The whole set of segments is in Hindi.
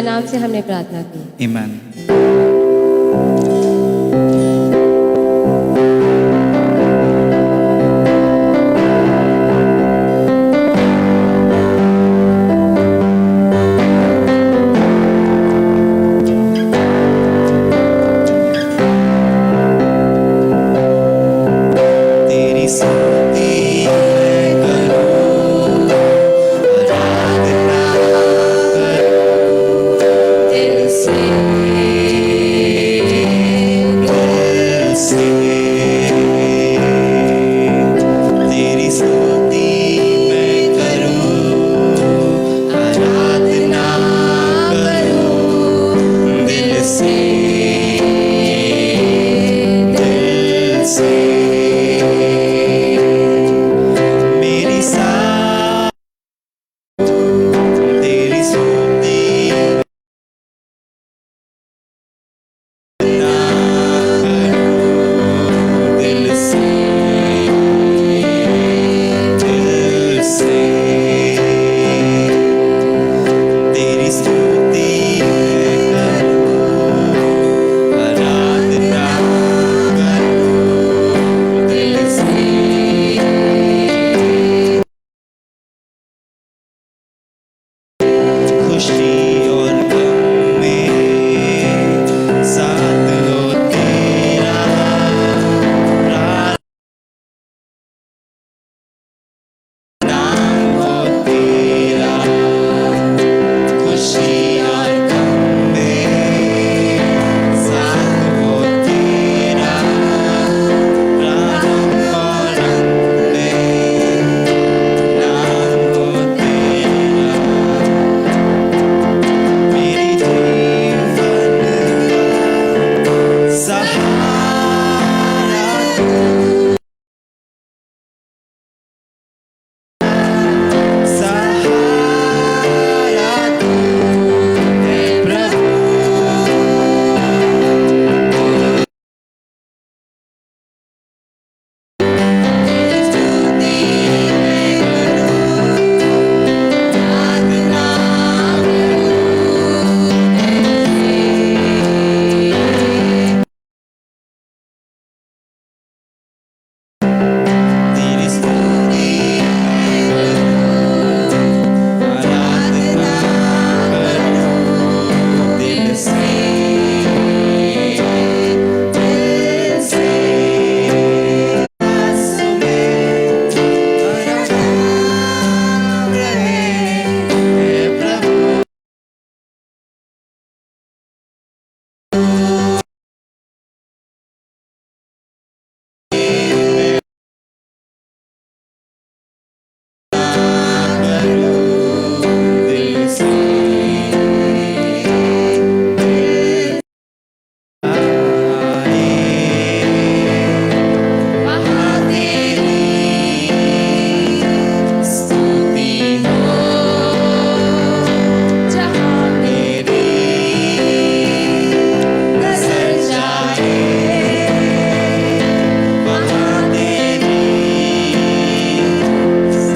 नाम से हमने प्रार्थना की। Amen. तेरी स्तुति मैं करूं, आराधना करूं दिल से, दिल से। तेरी स्तुति मैं करूं, आराधना करूं दिल से, दिल से। मेरी सा तेरी स्तुति ना करूं दिल से, दिल से। तेरी स्तुति मैं करूं, आराधना करूं दिल से। खुशी और गम में साथ हो तेरा, नाम हो तेरा। खुशी और गम में साथ हो तेरा, प्रारंभ और अंत में नाम हो तेरा। मेरी जीवन का सहारा तू, सहारा तू है प्रभु। तेरी स्तुति मैं करूं, आराधना तेरी स्तुति मैं करूं, आराधना करूं दिल से, दिल से। आंसू में तेरा नाम रहे हे प्रभु। दिल से आए वहाँ तेरी स्तुति हो, जहाँ मेरी नजर जाए वहाँ तेरी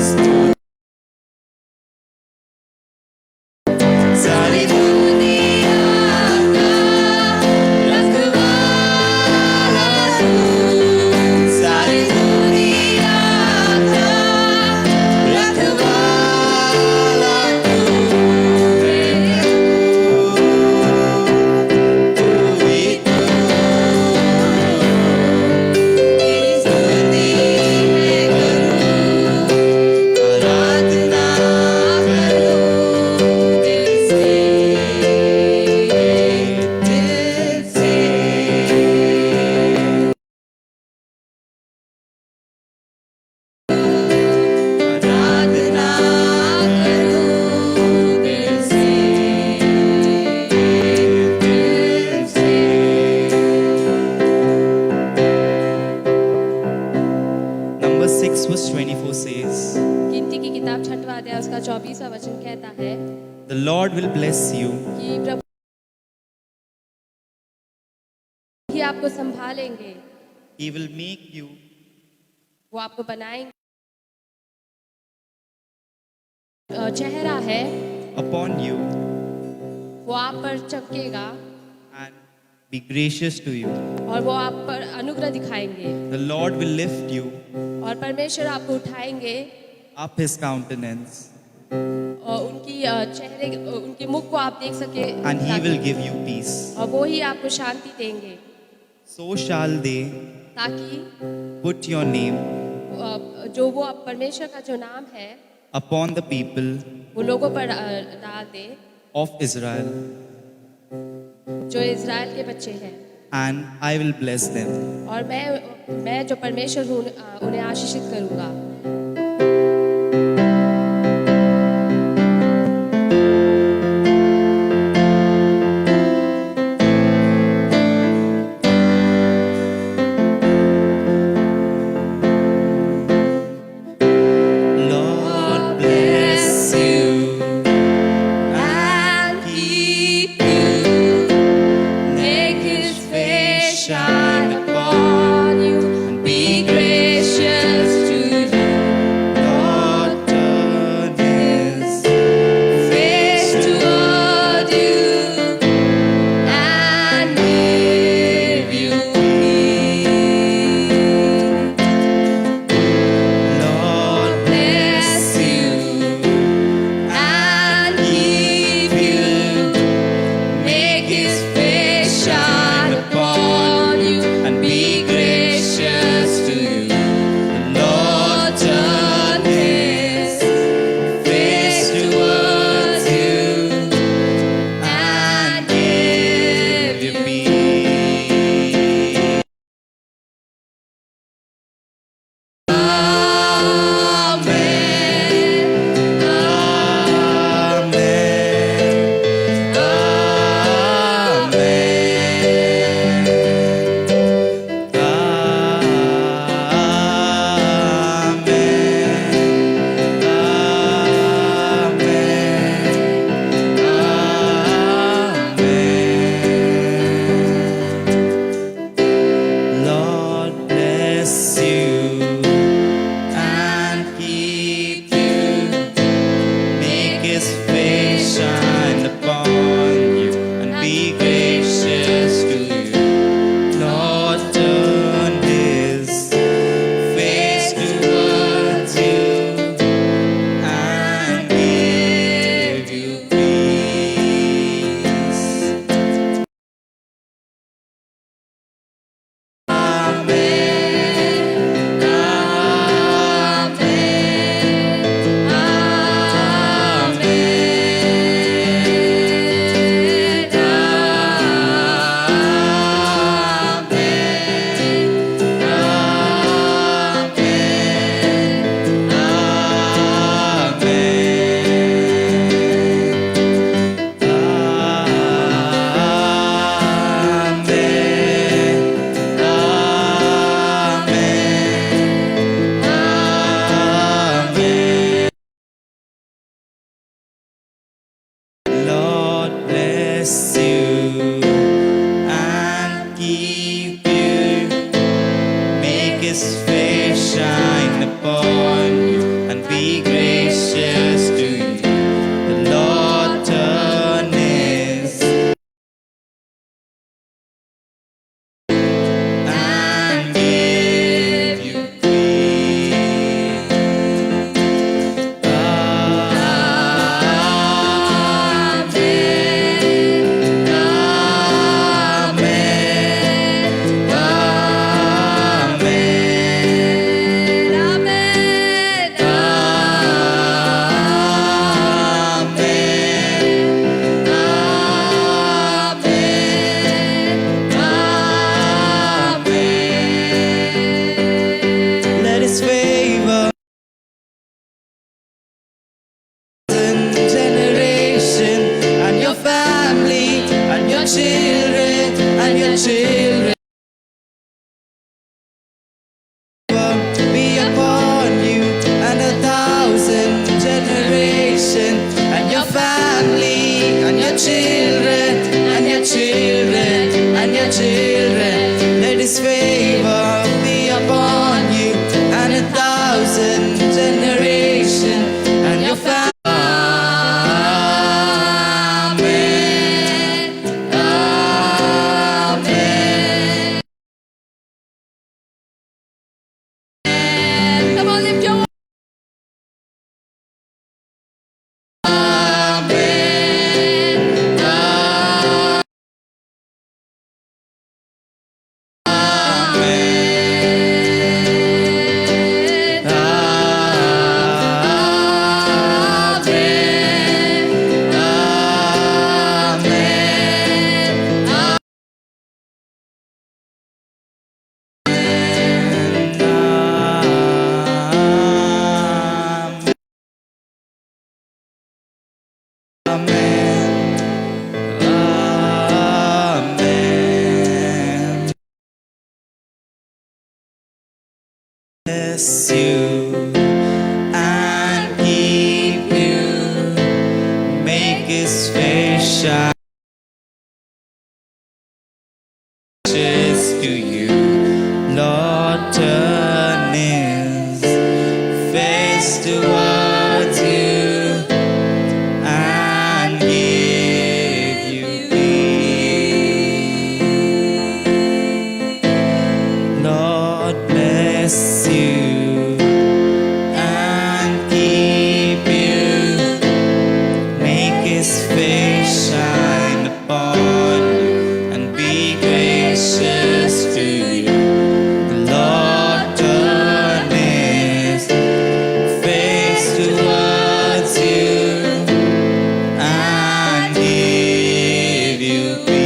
स्तुति। सारी दुनिया का रखवाला तू, सारी दुनिया का रखवाला तू है प्रभु। तू ही तू, तेरी स्तुति मैं करूं, आराधना करूं दिल से, दिल से। आराधना करूं दिल से, दिल से। Number 6 verse 24 says, गिनती की किताब 6वां अध्याय उसका 24वां वचन कहता है the Lord will bless you, कि प्रभु ही आपको संभालेंगे, He will make you वो आपको बनाएंगे। चेहरा है upon you वो आप पर चमकेगा and be gracious to you. और वो आप पर अनुग्रह दिखाएंगे The Lord will lift you और परमेश्वर आपको उठाएंगे up his countenance, और उनकी चेहरे उनके मुख को आप देख सके and he will give you peace. और वो ही आपको शांति देंगे So shall they ताकि put your name जो वो परमेश्वर का जो नाम है upon the people वो लोगों पर डाल दे of Israel, जो इज़राइल के बच्चे हैं and I will bless them. और मैं जो परमेश्वर हूँ उन्हें आशीषित करूँगा Lord bless you and keep you, make His face shine upon you, and be gracious to you. Lord turn his Face toward you and give you peace. Lord Bless you and keep you, make His face shine upon you and be gracious to you. Lord Turn His face towards you and give you peace. Lord bless you and keep you, make his face shine upon you and be gracious to you. Lord turn his face towards you and give you peace. Lord bless you and keep you, make his face shine upon you and be gracious to you. The Lord turn his and give you peace. Let his favor generation and your family and your children and your children be upon you and 1,000 generation and your family and your children and your children and your children. Let his favor be upon you and 1,000 generation and your family. Amen. bless you and keep you, make His face shine to you. Lord, turn His face towards you and give you peace. Lord, bless you and keep you, make His face shine upon you and be gracious to you. The Lord turn His face towards you and give you peace.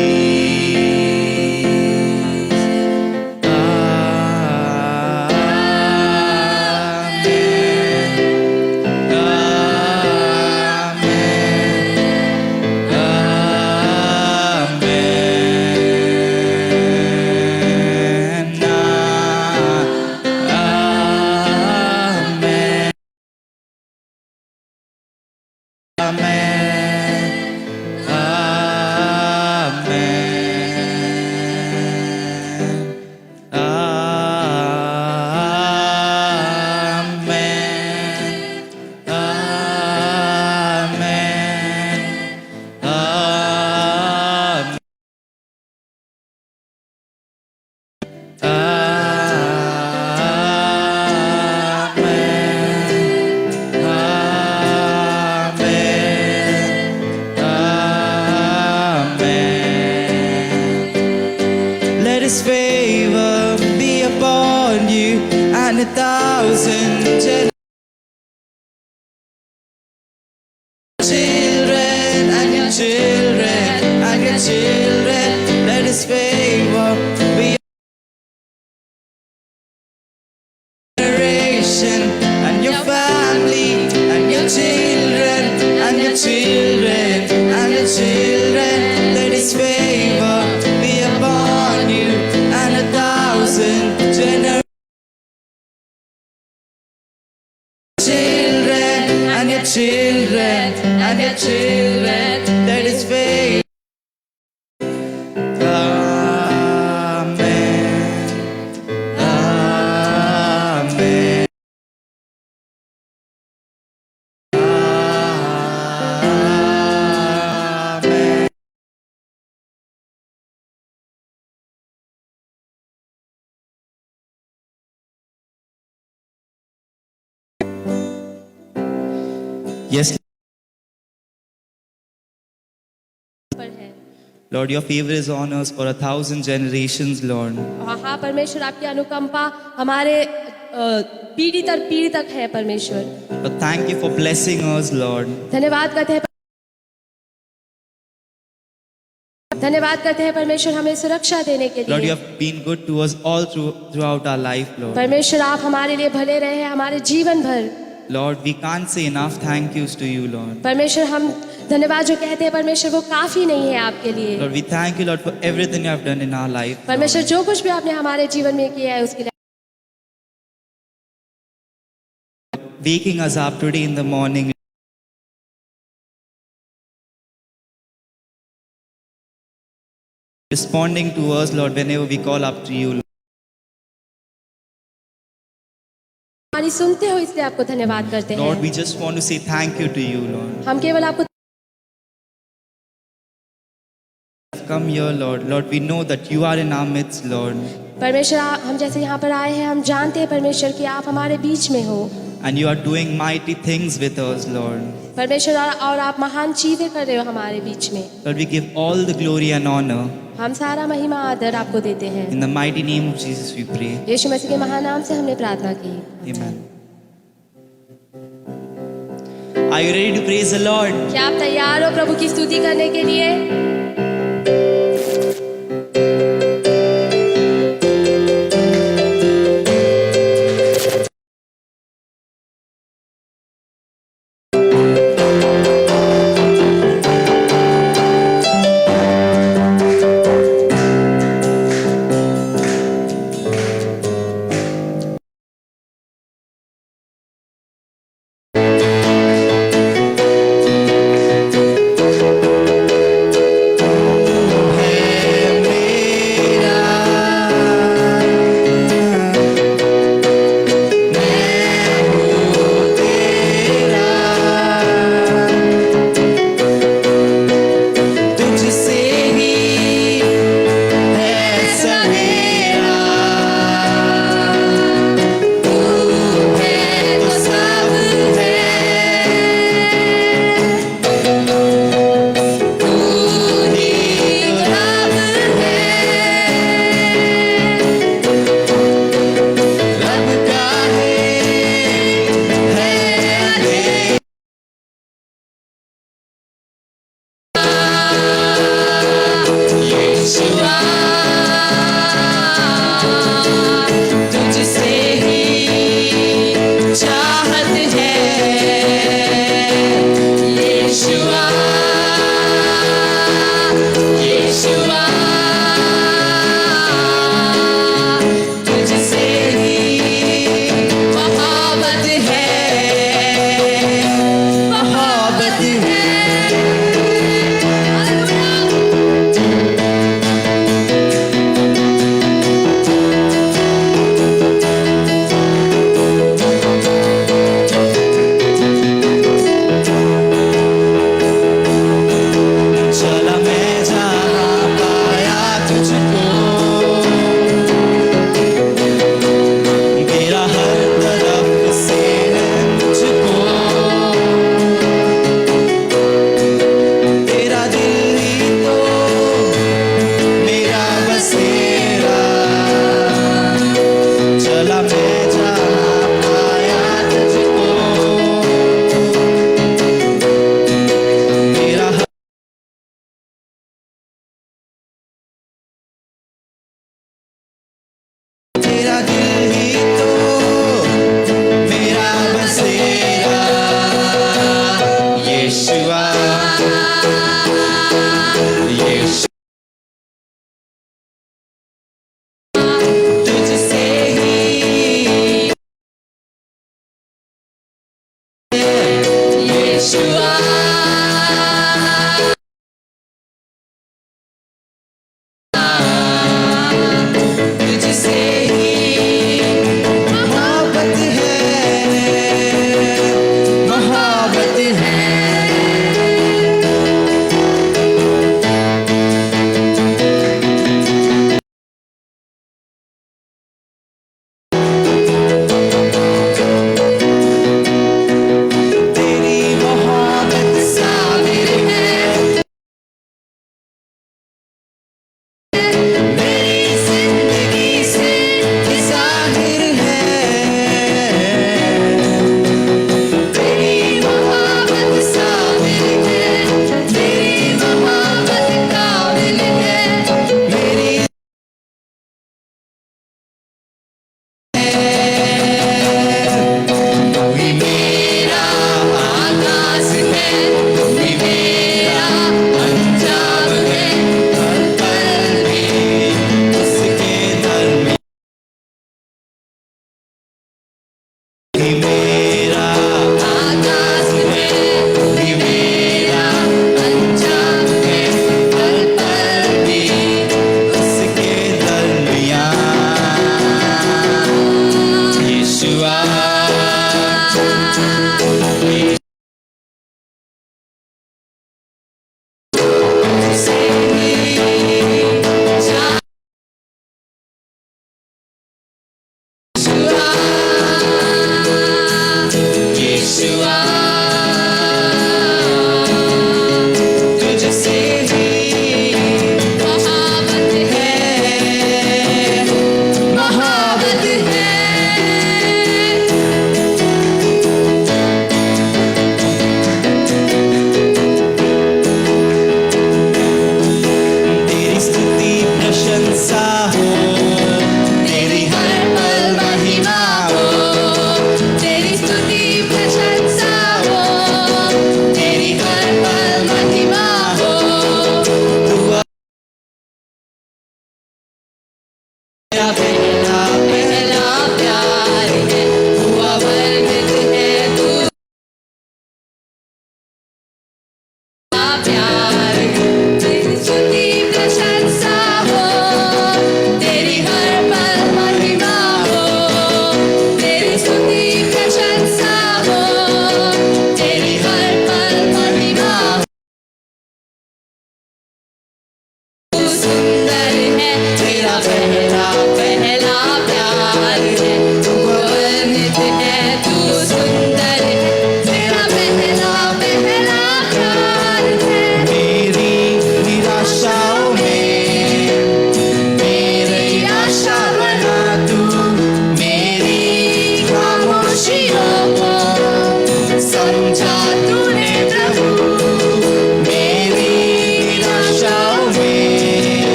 Let His favor be upon you and 1,000 children and your children and your children. Let His favor be generation and your family and your children and your children and your children. Let His favor be upon you and 1,000 generations. Children and your children and your children. Let His favor. Amen. Amen. Amen. Yes, पर है। Lord, your favor is on us for 1,000 generations, Lord. हाँ परमेश्वर, आपकी अनुकंपा हमारे पीढ़ी दर पीढ़ी तक है परमेश्वर। But thank you for blessing us, Lord. धन्यवाद करते हैं परमेश्वर हमें सुरक्षा देने के Lord, you लिए। have been good to us all throughout our life, Lord. परमेश्वर आप हमारे लिए भले रहे हैं हमारे जीवन भर। Lord, we can't say enough thank yous to you, Lord. परमेश्वर हम धन्यवाद जो कहते हैं परमेश्वर वो काफी नहीं है आपके लिए। Lord, we thank you, Lord, for everything you have done in our life, Lord. परमेश्वर जो कुछ भी आपने हमारे जीवन में किया है उसके लिए Waking us up today in the morning, responding to us, Lord, whenever we call up to you, Lord. हमारी सुनते हो इसलिए आपको धन्यवाद करते Lord, हैं। we just want to say thank you to you, Lord. हम केवल आपको Come here, Lord. Lord, we know that you are in our midst, Lord. परमेश्वर हम जैसे यहाँ पर आए हैं हम जानते हैं परमेश्वर कि आप हमारे बीच में हो। And you are doing mighty things with us, Lord. परमेश्वर और आप महान चीजें कर रहे हो हमारे बीच में। Lord, we give all the glory and honor. हम सारा महिमा आदर आपको देते हैं। In the mighty name of Jesus we pray. यीशु मसीह के महान नाम से हमने प्रार्थना की। Amen. Are you ready to praise the Lord? क्या आप तैयार हो प्रभु की स्तुति करने के लिए? यीशुआ तुझसे ही मोहब्बत है, मोहब्बत है। चला मैं जहाँ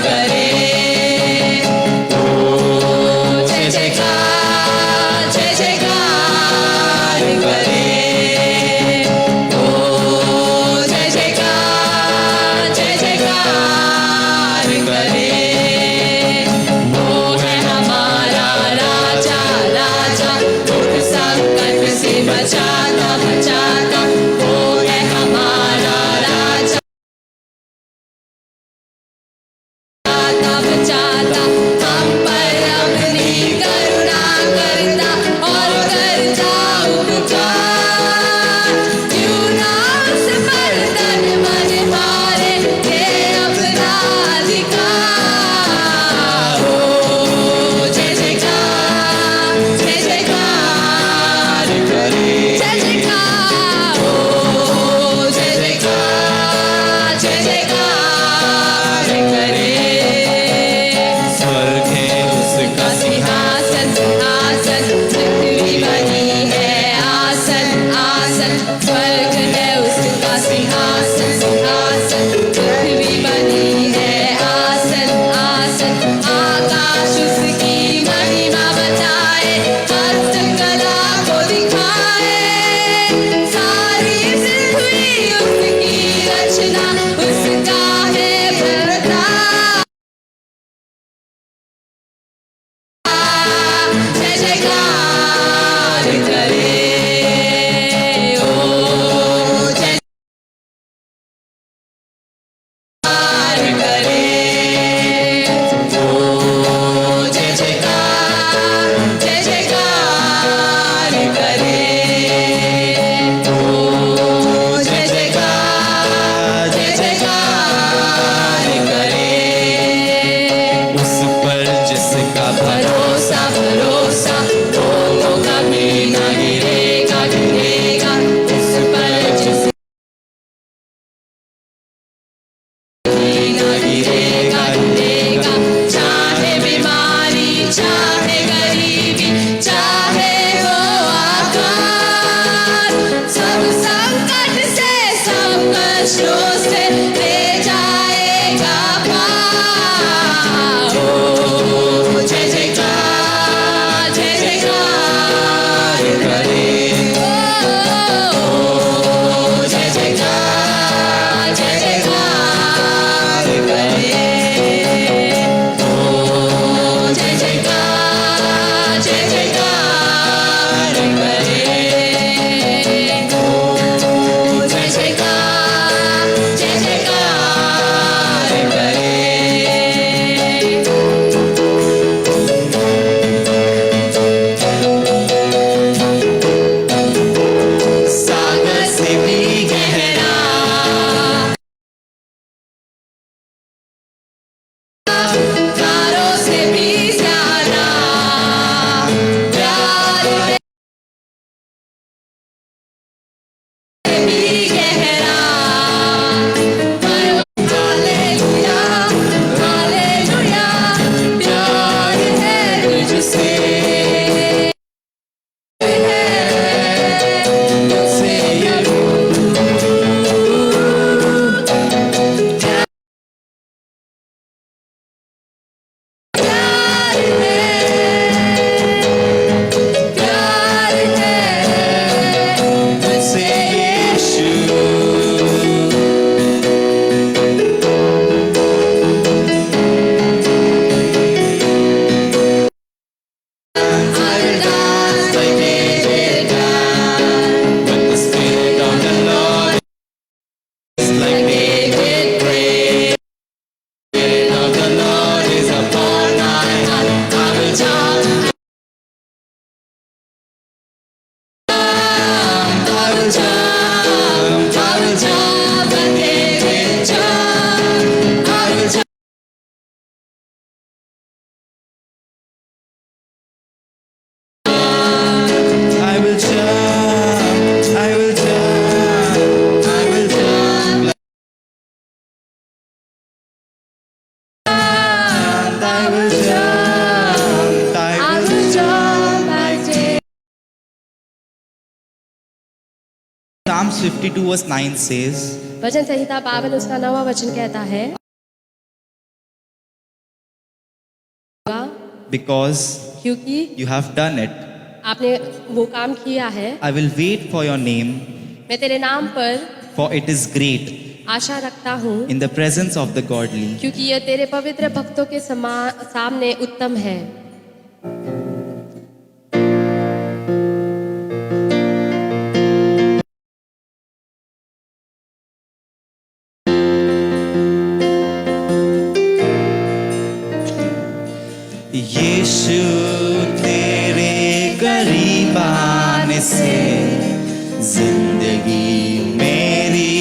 करे ओ जय जयकार करे ओ जय जयकार करे वो है हमारा राजा राजा दुख संकट से बचाता बचाता वो है हमारा राजा बचाता हम पर अपनी करुणा करता और करता उपकार क्यों ना उस पर तन मन मारे ये अपना अधिकार ओ जय जयकार करे जय जयकार ओ जय जयकार करे स्वर्ग है उसका सिंहासन सिंहासन पृथ्वी बनी है आसन आसन स्वर्ग है उसका सिंहासन सिंहासन पृथ्वी बनी है आसन आसन आकाश उसकी महिमा बताए हस्तकला को दिखाए सारी पृथ्वी उसकी रचना उसका है प्रताप जय जयकार करे ओ जय जयकार करे ओ जय जयकार करे ओ जय जयकार करे उस पर जिसका भरोसा भरोसा वो कभी न गिरेगा गिरेगा उस पर जिसका न गिरेगा गिरेगा चाहे बीमारी चाहे गरीबी चाहे हो आकार सब संकट से सब कष्टों से ले जाएगा पार ओ जय जयकार करे ओ जय जयकार करे ओ जय जयकार करे ओ जय जयकार करे सागर से भी गहरा तारों से भी ज्यादा प्यार से भी गहरा हालेलुया हालेलुया प्यार है तुझसे तुझसे प्यार है तुझसे यीशु अरदास But the Spirit of the Lord is like David prayed. The Spirit of the Lord is upon my heart. I will jump, I will jump and David jump I will jump I will jump, I will jump, I will jump. Psalms 52 verse 9 says, वचन संहिता 52 उसका 9वां वचन कहता है, because क्योंकि you have done it. आपने वो काम किया है। I will wait for your name, मैं तेरे नाम पर for it is great आशा रखता हूँ, in the presence of the godly. क्योंकि यह तेरे पवित्र भक्तों के सामने उत्तम है। यीशु तेरे करीब आने से जिंदगी मेरी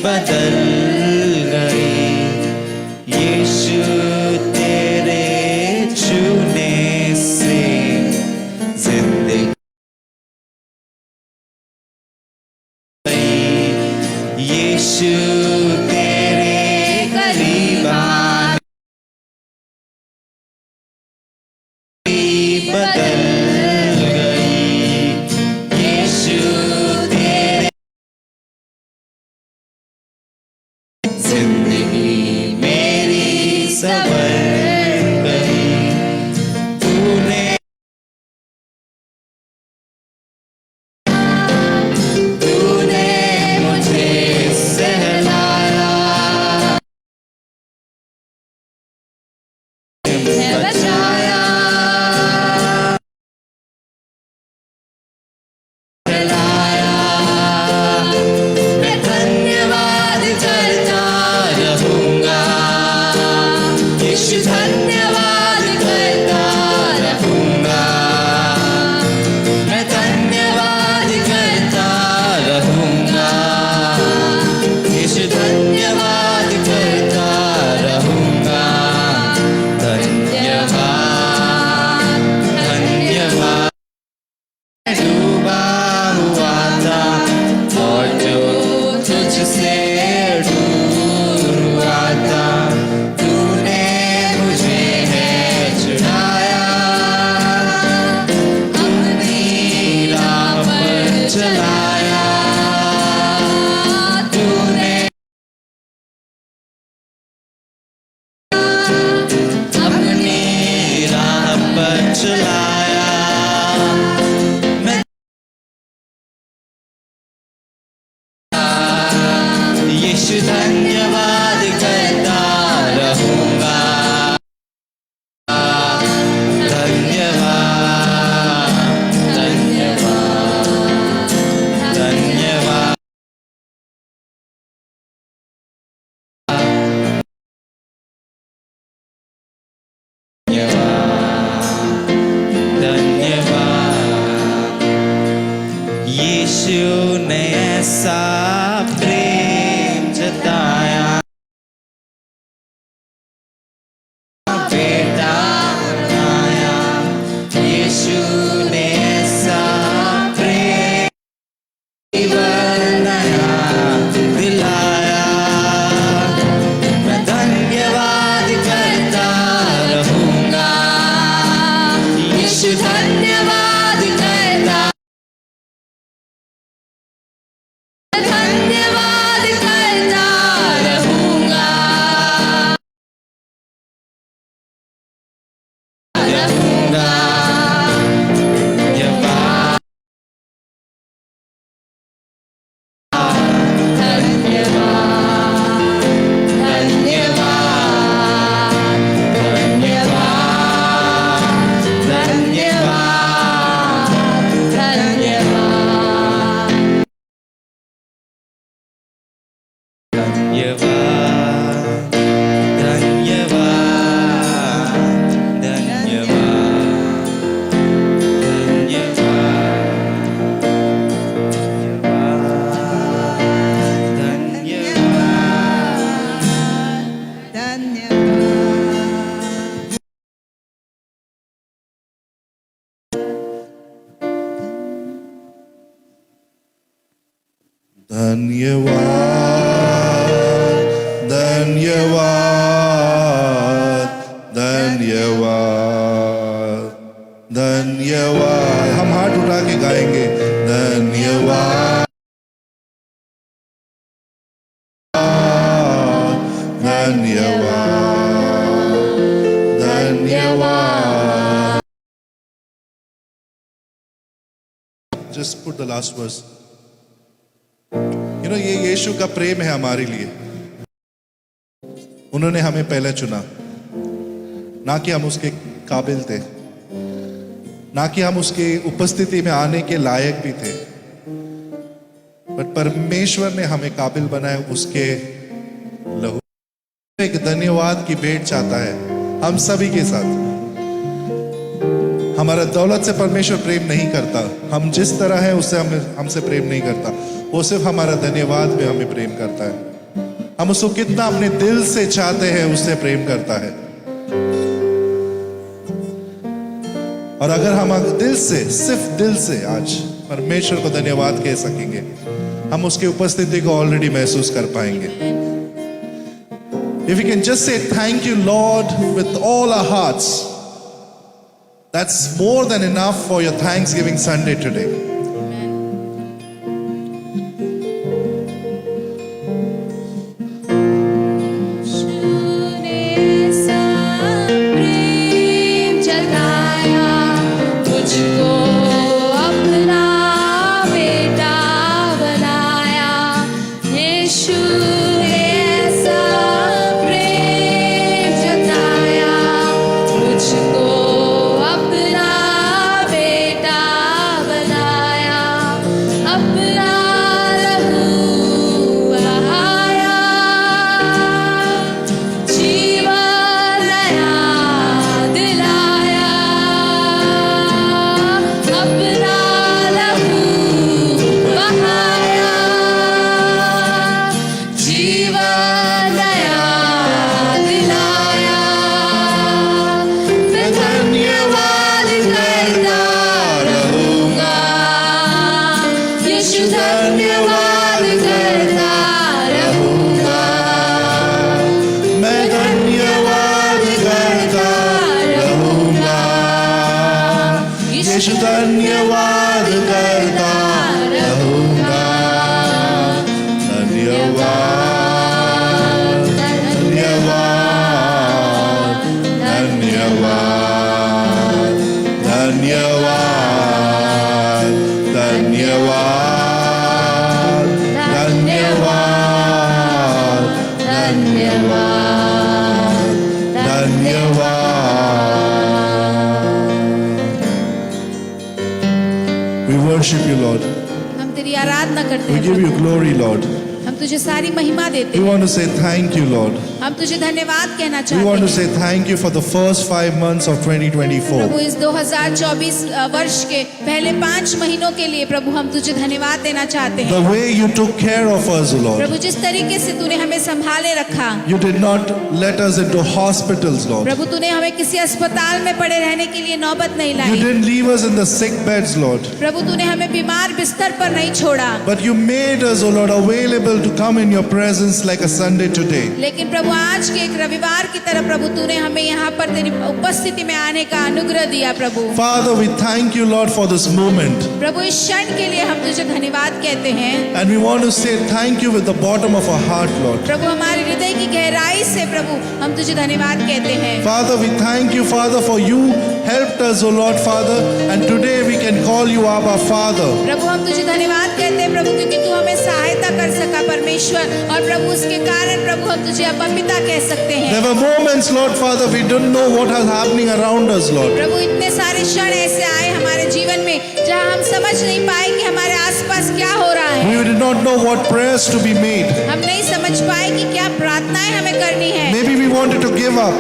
बदल गई। यीशु तेरे छूने से जिंदगी गई। यीशु तेरे करीब आने बदल गई। यीशु तेरे जिंदगी मेरी संवर गई। तूने मुझे सहलाया, बचाया, मैं धन्यवाद करता रहूंगा। यीशु धन्यवाद करता रहूंगा। मैं धन्यवाद करता रहूंगा। यीशु धन्यवाद करता रहूंगा। धन्यवाद धन्यवाद। डूबा हुआ था और जो तुझसे दूर हुआ था, तूने मुझे है छुड़ाया। अपनी राह पर चलाया। तूने अपनी राह पर चलाया। यीशु धन्यवाद करता रहूंगा। धन्यवाद धन्यवाद धन्यवाद। धन्यवाद। यीशु ने ऐसा प्रेम जताया, बेटा बनाया। यीशु ने ऐसा प्रेम नया दिलाया। मैं धन्यवाद करता रहूंगा। यीशु धन्यवाद करता, धन्यवाद करता रहूंगा। रहूंगा। धन्यवाद धन्यवाद धन्यवाद धन्यवाद धन्यवाद धन्यवाद धन्यवाद धन्यवाद। हम हाथ उठा के गाएंगे धन्यवाद धन्यवाद धन्यवाद just put the last verse. You know, ये यीशु का प्रेम है हमारे लिए. उन्होंने हमें पहले चुना, ना कि हम उसके काबिल थे, ना कि हम उसकी उपस्थिति में आने के लायक भी थे, बट परमेश्वर ने हमें काबिल बनाया उसके लहू. एक धन्यवाद की भेंट चाहता है हम सभी के साथ. हमारा दौलत से परमेश्वर प्रेम नहीं करता, हम जिस तरह है उससे हमसे प्रेम नहीं करता. वो सिर्फ हमारा धन्यवाद में हमें प्रेम करता है. हम उसको कितना अपने दिल से चाहते हैं उससे प्रेम करता है. और अगर हम दिल से, सिर्फ दिल से आज परमेश्वर को धन्यवाद कह सकेंगे, हम उसकी उपस्थिति को ऑलरेडी महसूस कर पाएंगे. If we can just say thank you Lord with all our hearts, that's more than enough for your Thanksgiving Sunday today. धन्यवाद करता रहूंगा. धन्यवाद, धन्यवाद, धन्यवाद, धन्यवाद, धन्यवाद, धन्यवाद, धन्यवाद, धन्यवाद. We worship you, Lord. हम तेरी आराधना करते We हैं. give you glory, Lord. हम तुझे सारी महिमा देते We हैं. want to say thank you, Lord. हम तुझे धन्यवाद कहना We चाहते want to हैं. say thank you for the first 5 months of 2024. प्रभु इस 2024 वर्ष के पहले 5 महीनों के लिए प्रभु हम तुझे धन्यवाद देना चाहते हैं. The way you took care of us, Lord. प्रभु जिस तरीके से तूने हमें संभाले रखा. You did not let us into hospitals, Lord. प्रभु तूने हमें किसी अस्पताल में पड़े रहने के लिए नौबत नहीं You lie. didn't leave us in the sick beds, Lord. प्रभु तूने हमें बीमार बिस्तर पर नहीं छोड़ा. But you made us, O Lord, available to come in your presence like a Sunday today. लेकिन प्रभु आज के एक रविवार की तरह प्रभु तूने हमें यहाँ पर तेरी उपस्थिति में आने का अनुग्रह दिया. प्रभु Father, we thank you, Lord, for this moment. प्रभु इस क्षण के लिए हम तुझे धन्यवाद कहते हैं. And we want to say thank you with the bottom of our heart, Lord. प्रभु हमारे हृदय की गहराई से प्रभु हम तुझे धन्यवाद कहते हैं. Father, we thank you, Father, for you helped us, O Lord, Father, and today we can call you Abba, Father. प्रभु हम तुझे धन्यवाद कहते हैं प्रभु क्योंकि तू हमें सहायता कर सका परमेश्वर. और प्रभु उसके कारण प्रभु हम तुझे अब्बा पिता कह सकते हैं. There were moments, Lord, Father, we didn't know what was happening around us, Lord. प्रभु इतने सारे क्षण ऐसे आए हमारे जीवन में जहाँ हम समझ नहीं पाए कि हमारे आसपास क्या हो रहा है. We did not know what prayers to be made. हम नहीं समझ पाए कि क्या प्रार्थनाएं हमें करनी है. Maybe we wanted to give up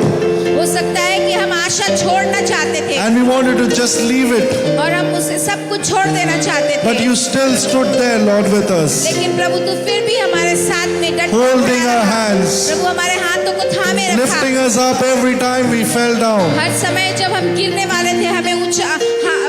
हो सकता है कि हम आशा छोड़ना चाहते थे and we wanted to just leave it. और हम उसे सब कुछ छोड़ देना चाहते But थे. you still stood there, Lord, with us, लेकिन प्रभु तू फिर भी हमारे साथ में डट कर holding खड़ा our रहा. hands, प्रभु हमारे हाथों को थामे रखा. lifting us up every time we fell down. हर समय जब हम गिरने वाले थे हमें ऊंचा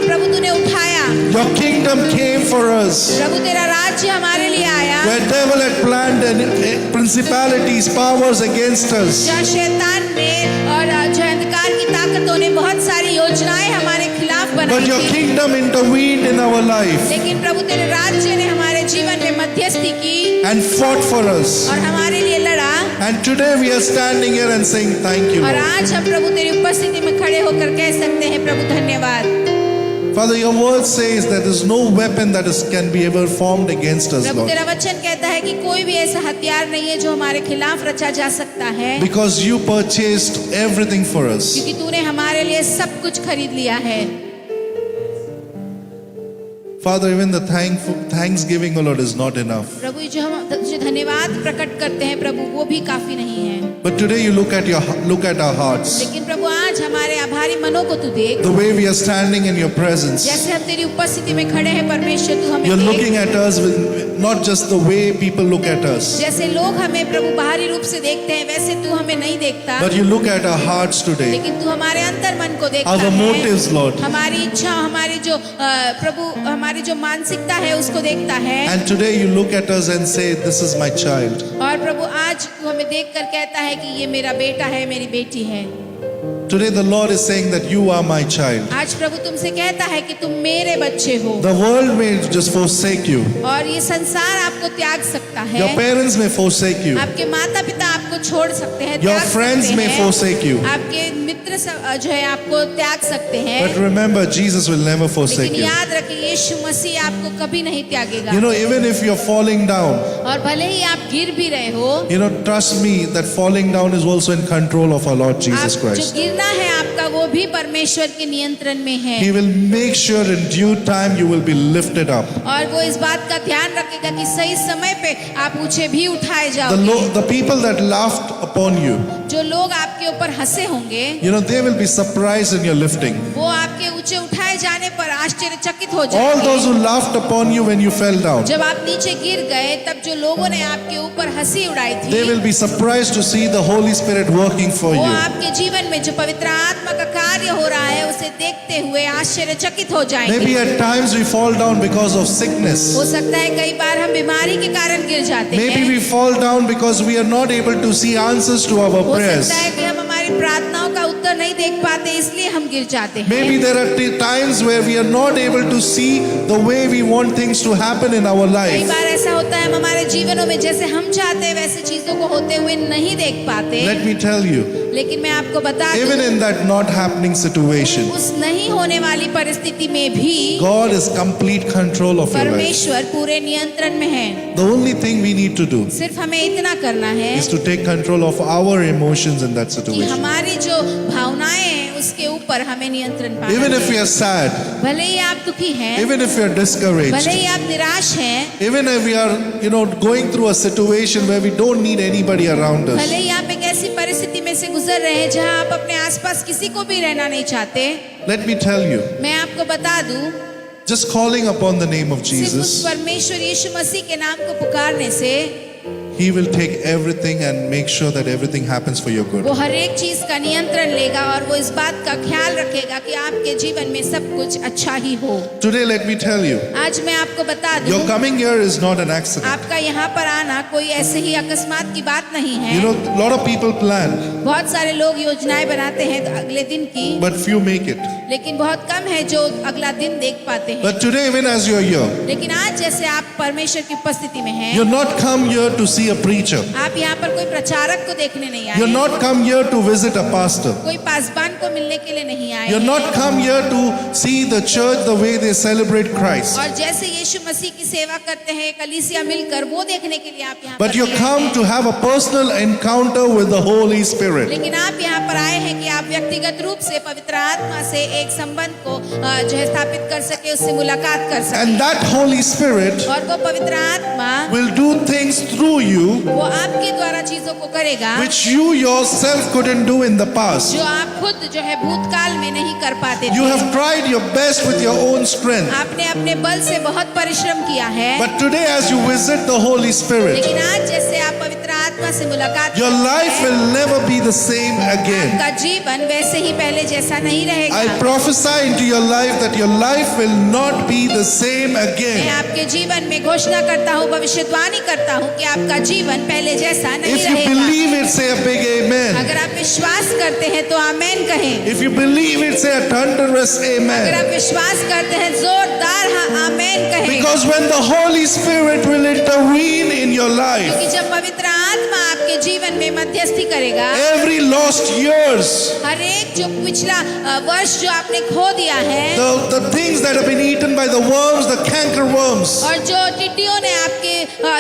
प्रभु तूने उठाया. Your kingdom came for us, प्रभु तेरा राज्य हमारे लिए आया. where devil had planned and principalities, powers against us. जहाँ शैतान ने और जो अंधकार की ताकतों ने बहुत सारी योजनाएं हमारे खिलाफ But बनाई your थी. kingdom intervened in our life लेकिन प्रभु तेरे राज्य ने हमारे जीवन में मध्यस्थी की and fought for us. और हमारे लिए लड़ा. And today we are standing here and saying thank you, और Lord. आज हम प्रभु तेरी उपस्थिति में खड़े होकर कह सकते हैं प्रभु धन्यवाद. Father, your word says that there's no weapon that can be ever formed against us, Prabhu Lord. तेरा वचन कहता है कि कोई भी ऐसा हथियार नहीं है जो हमारे खिलाफ रचा जा सकता है, Because you purchased everything for us. क्योंकि तूने हमारे लिए सब कुछ खरीद लिया है। Father, even the thanksgiving, O Lord, is not enough. प्रभु जो हम तुझे धन्यवाद प्रकट करते हैं प्रभु, वो भी काफी नहीं है। But today you look at our hearts. लेकिन प्रभु आज हमारे आभारी मनों को तू देख, The way we are standing in your presence. जैसे हम तेरी उपस्थिति में खड़े हैं परमेश्वर, तू हमें You're देख। looking at us with not just the way people look at us, जैसे लोग हमें प्रभु बाहरी रूप से देखते हैं, वैसे तू हमें नहीं देखता, but you look at our hearts today. लेकिन तू हमारे अंतर मन को देखता Our है। motives, Lord. हमारी इच्छा, हमारी जो प्रभु हमारी जो मानसिकता है उसको देखता है। And today you look at us and say, this is my child. और प्रभु आज तू हमें देखकर कहता है कि ये मेरा बेटा है, मेरी बेटी है। Today the Lord is saying that you are my child. आज प्रभु तुमसे कहता है कि तुम मेरे बच्चे हो, The world may just forsake you. और ये संसार आपको त्याग सकता है, Your parents may forsake you. आपके माता पिता आपको छोड़ सकते हैं, Your त्याग friends सकते may हैं, forsake you. आपके मित्र जो है आपको त्याग सकते हैं, But remember, Jesus will never forsake लेकिन you. याद रखिए यीशु मसीह आपको कभी नहीं त्यागेगा। You know, even if you're falling down, और भले ही आप गिर भी रहे हो, you know, trust me that falling down is also in control of our Lord Jesus आप जो Christ. गिरना है आपका वो भी परमेश्वर के नियंत्रण में है, He will make sure in due time you will be lifted up. और वो इस बात का ध्यान रखेगा कि सही समय पे आप ऊंचे भी उठाए जाओगे। The people that laughed upon you, जो लोग आपके ऊपर हंसे होंगे, you know, they will be surprised in your lifting. वो आपके ऊंचे उठाए जाने पर आश्चर्यचकित हो All जाएंगे। those who laughed upon you when you fell down, जब आप नीचे गिर गए तब जो लोगों ने आपके ऊपर हंसी उड़ाई they थी, will be surprised to see the Holy Spirit working for वो you. आपके जीवन में जो पवित्र आत्मा का कार्य हो रहा है उसे देखते हुए आश्चर्यचकित हो जाएंगे। Maybe at times we fall down because of sickness. हो सकता है कई बार हम बीमारी के कारण गिर जाते Maybe हैं। we fall down because we are not able to see answers to our हो prayers. सकता है कि हम हमारी प्रार्थनाओं का उत्तर नहीं देख पाते, इसलिए हम गिर जाते हैं। Maybe there are times where we are not able to see the way we want things to happen in our कई life. बार ऐसा होता है हम हमारे जीवनों में जैसे हम चाहते हैं वैसे चीजों को होते हुए नहीं देख पाते। Let me tell you, लेकिन मैं आपको बता even दूं, in that not happening situation, उस नहीं होने वाली परिस्थिति में भी God is complete control of your life. परमेश्वर पूरे नियंत्रण में है। The only thing we need to do सिर्फ हमें इतना करना है is to take control of our emotions in that कि situation. हमारी जो भावनाएं हैं उसके ऊपर हमें नियंत्रण पाना Even if है। we are sad, भले ही आप दुखी हैं, even if we are भले discouraged, ही आप निराश हैं, even if we are, you know, going through a situation where we don't need anybody around us, भले ही आप एक ऐसी परिस्थिति में से गुजर रहे हैं जहां आप अपने आसपास किसी को भी रहना नहीं चाहते, let me tell you, मैं आपको बता दूं, just calling upon the name of सिर्फ उस Jesus, परमेश्वर यीशु मसीह के नाम को पुकारने से He will take everything and make sure that everything happens for your good. वो हर एक चीज का नियंत्रण लेगा और वो इस बात का ख्याल रखेगा कि आपके जीवन में सब कुछ अच्छा ही हो। Today, let me tell you, आज मैं आपको बता दूं, your coming here is not an accident. आपका यहाँ पर आना कोई ऐसे ही अकस्मात की बात नहीं है। You know, a lot of people plan, बहुत सारे लोग योजनाएं बनाते हैं अगले दिन की, but few make it. लेकिन बहुत कम है जो अगला दिन देख पाते हैं। But today, even as you're here, लेकिन आज जैसे आप परमेश्वर की उपस्थिति में हैं, you're not come here to see a preacher. आप यहाँ पर कोई प्रचारक को देखने नहीं आए, You're not come here to visit a pastor. कोई पासबान को मिलने के लिए नहीं आए You're हैं। not come here to see the church the way they celebrate Christ. और जैसे यीशु मसीह की सेवा करते हैं कलीसिया मिलकर, वो देखने के लिए आप यहाँ But पर you नहीं आए come हैं। to have a personal encounter with the Holy Spirit. लेकिन आप यहाँ पर आए हैं कि आप व्यक्तिगत रूप से पवित्र आत्मा से एक संबंध को जो है स्थापित कर सके, उससे मुलाकात कर सके। And that Holy Spirit और वो पवित्र आत्मा will do things through you वो आपके द्वारा चीजों को करेगा which you yourself couldn't do in the past. जो आप खुद जो है भूतकाल में नहीं कर पाते You थे। have tried your best with your own strength. आपने अपने बल से बहुत परिश्रम किया है, But today, as you visit the Holy Spirit, लेकिन आज जैसे आप पवित्र आत्मा से मुलाकात your करते life हैं, will never be the same again. आपका जीवन वैसे ही पहले जैसा नहीं रहेगा। I prophesy into your life that your life will not be the same मैं again. आपके जीवन में घोषणा करता हूँ, भविष्यवाणी करता हूँ कि आपका जीवन पहले जैसा नहीं If you रहेगा। believe it, say a big amen. अगर आप विश्वास करते हैं तो आमेन कहें। If you believe it, say a thunderous अगर amen. आप विश्वास करते हैं जोरदार हाँ आमेन कहें। Because when the Holy Spirit will intervene in your life, क्योंकि जब पवित्र आत्मा आपके जीवन में मध्यस्थी करेगा, every lost years, हर एक जो पिछला वर्ष जो आपने खो दिया है, the things that have been eaten by the worms, the canker worms, और जो टिड्डियों ने आपके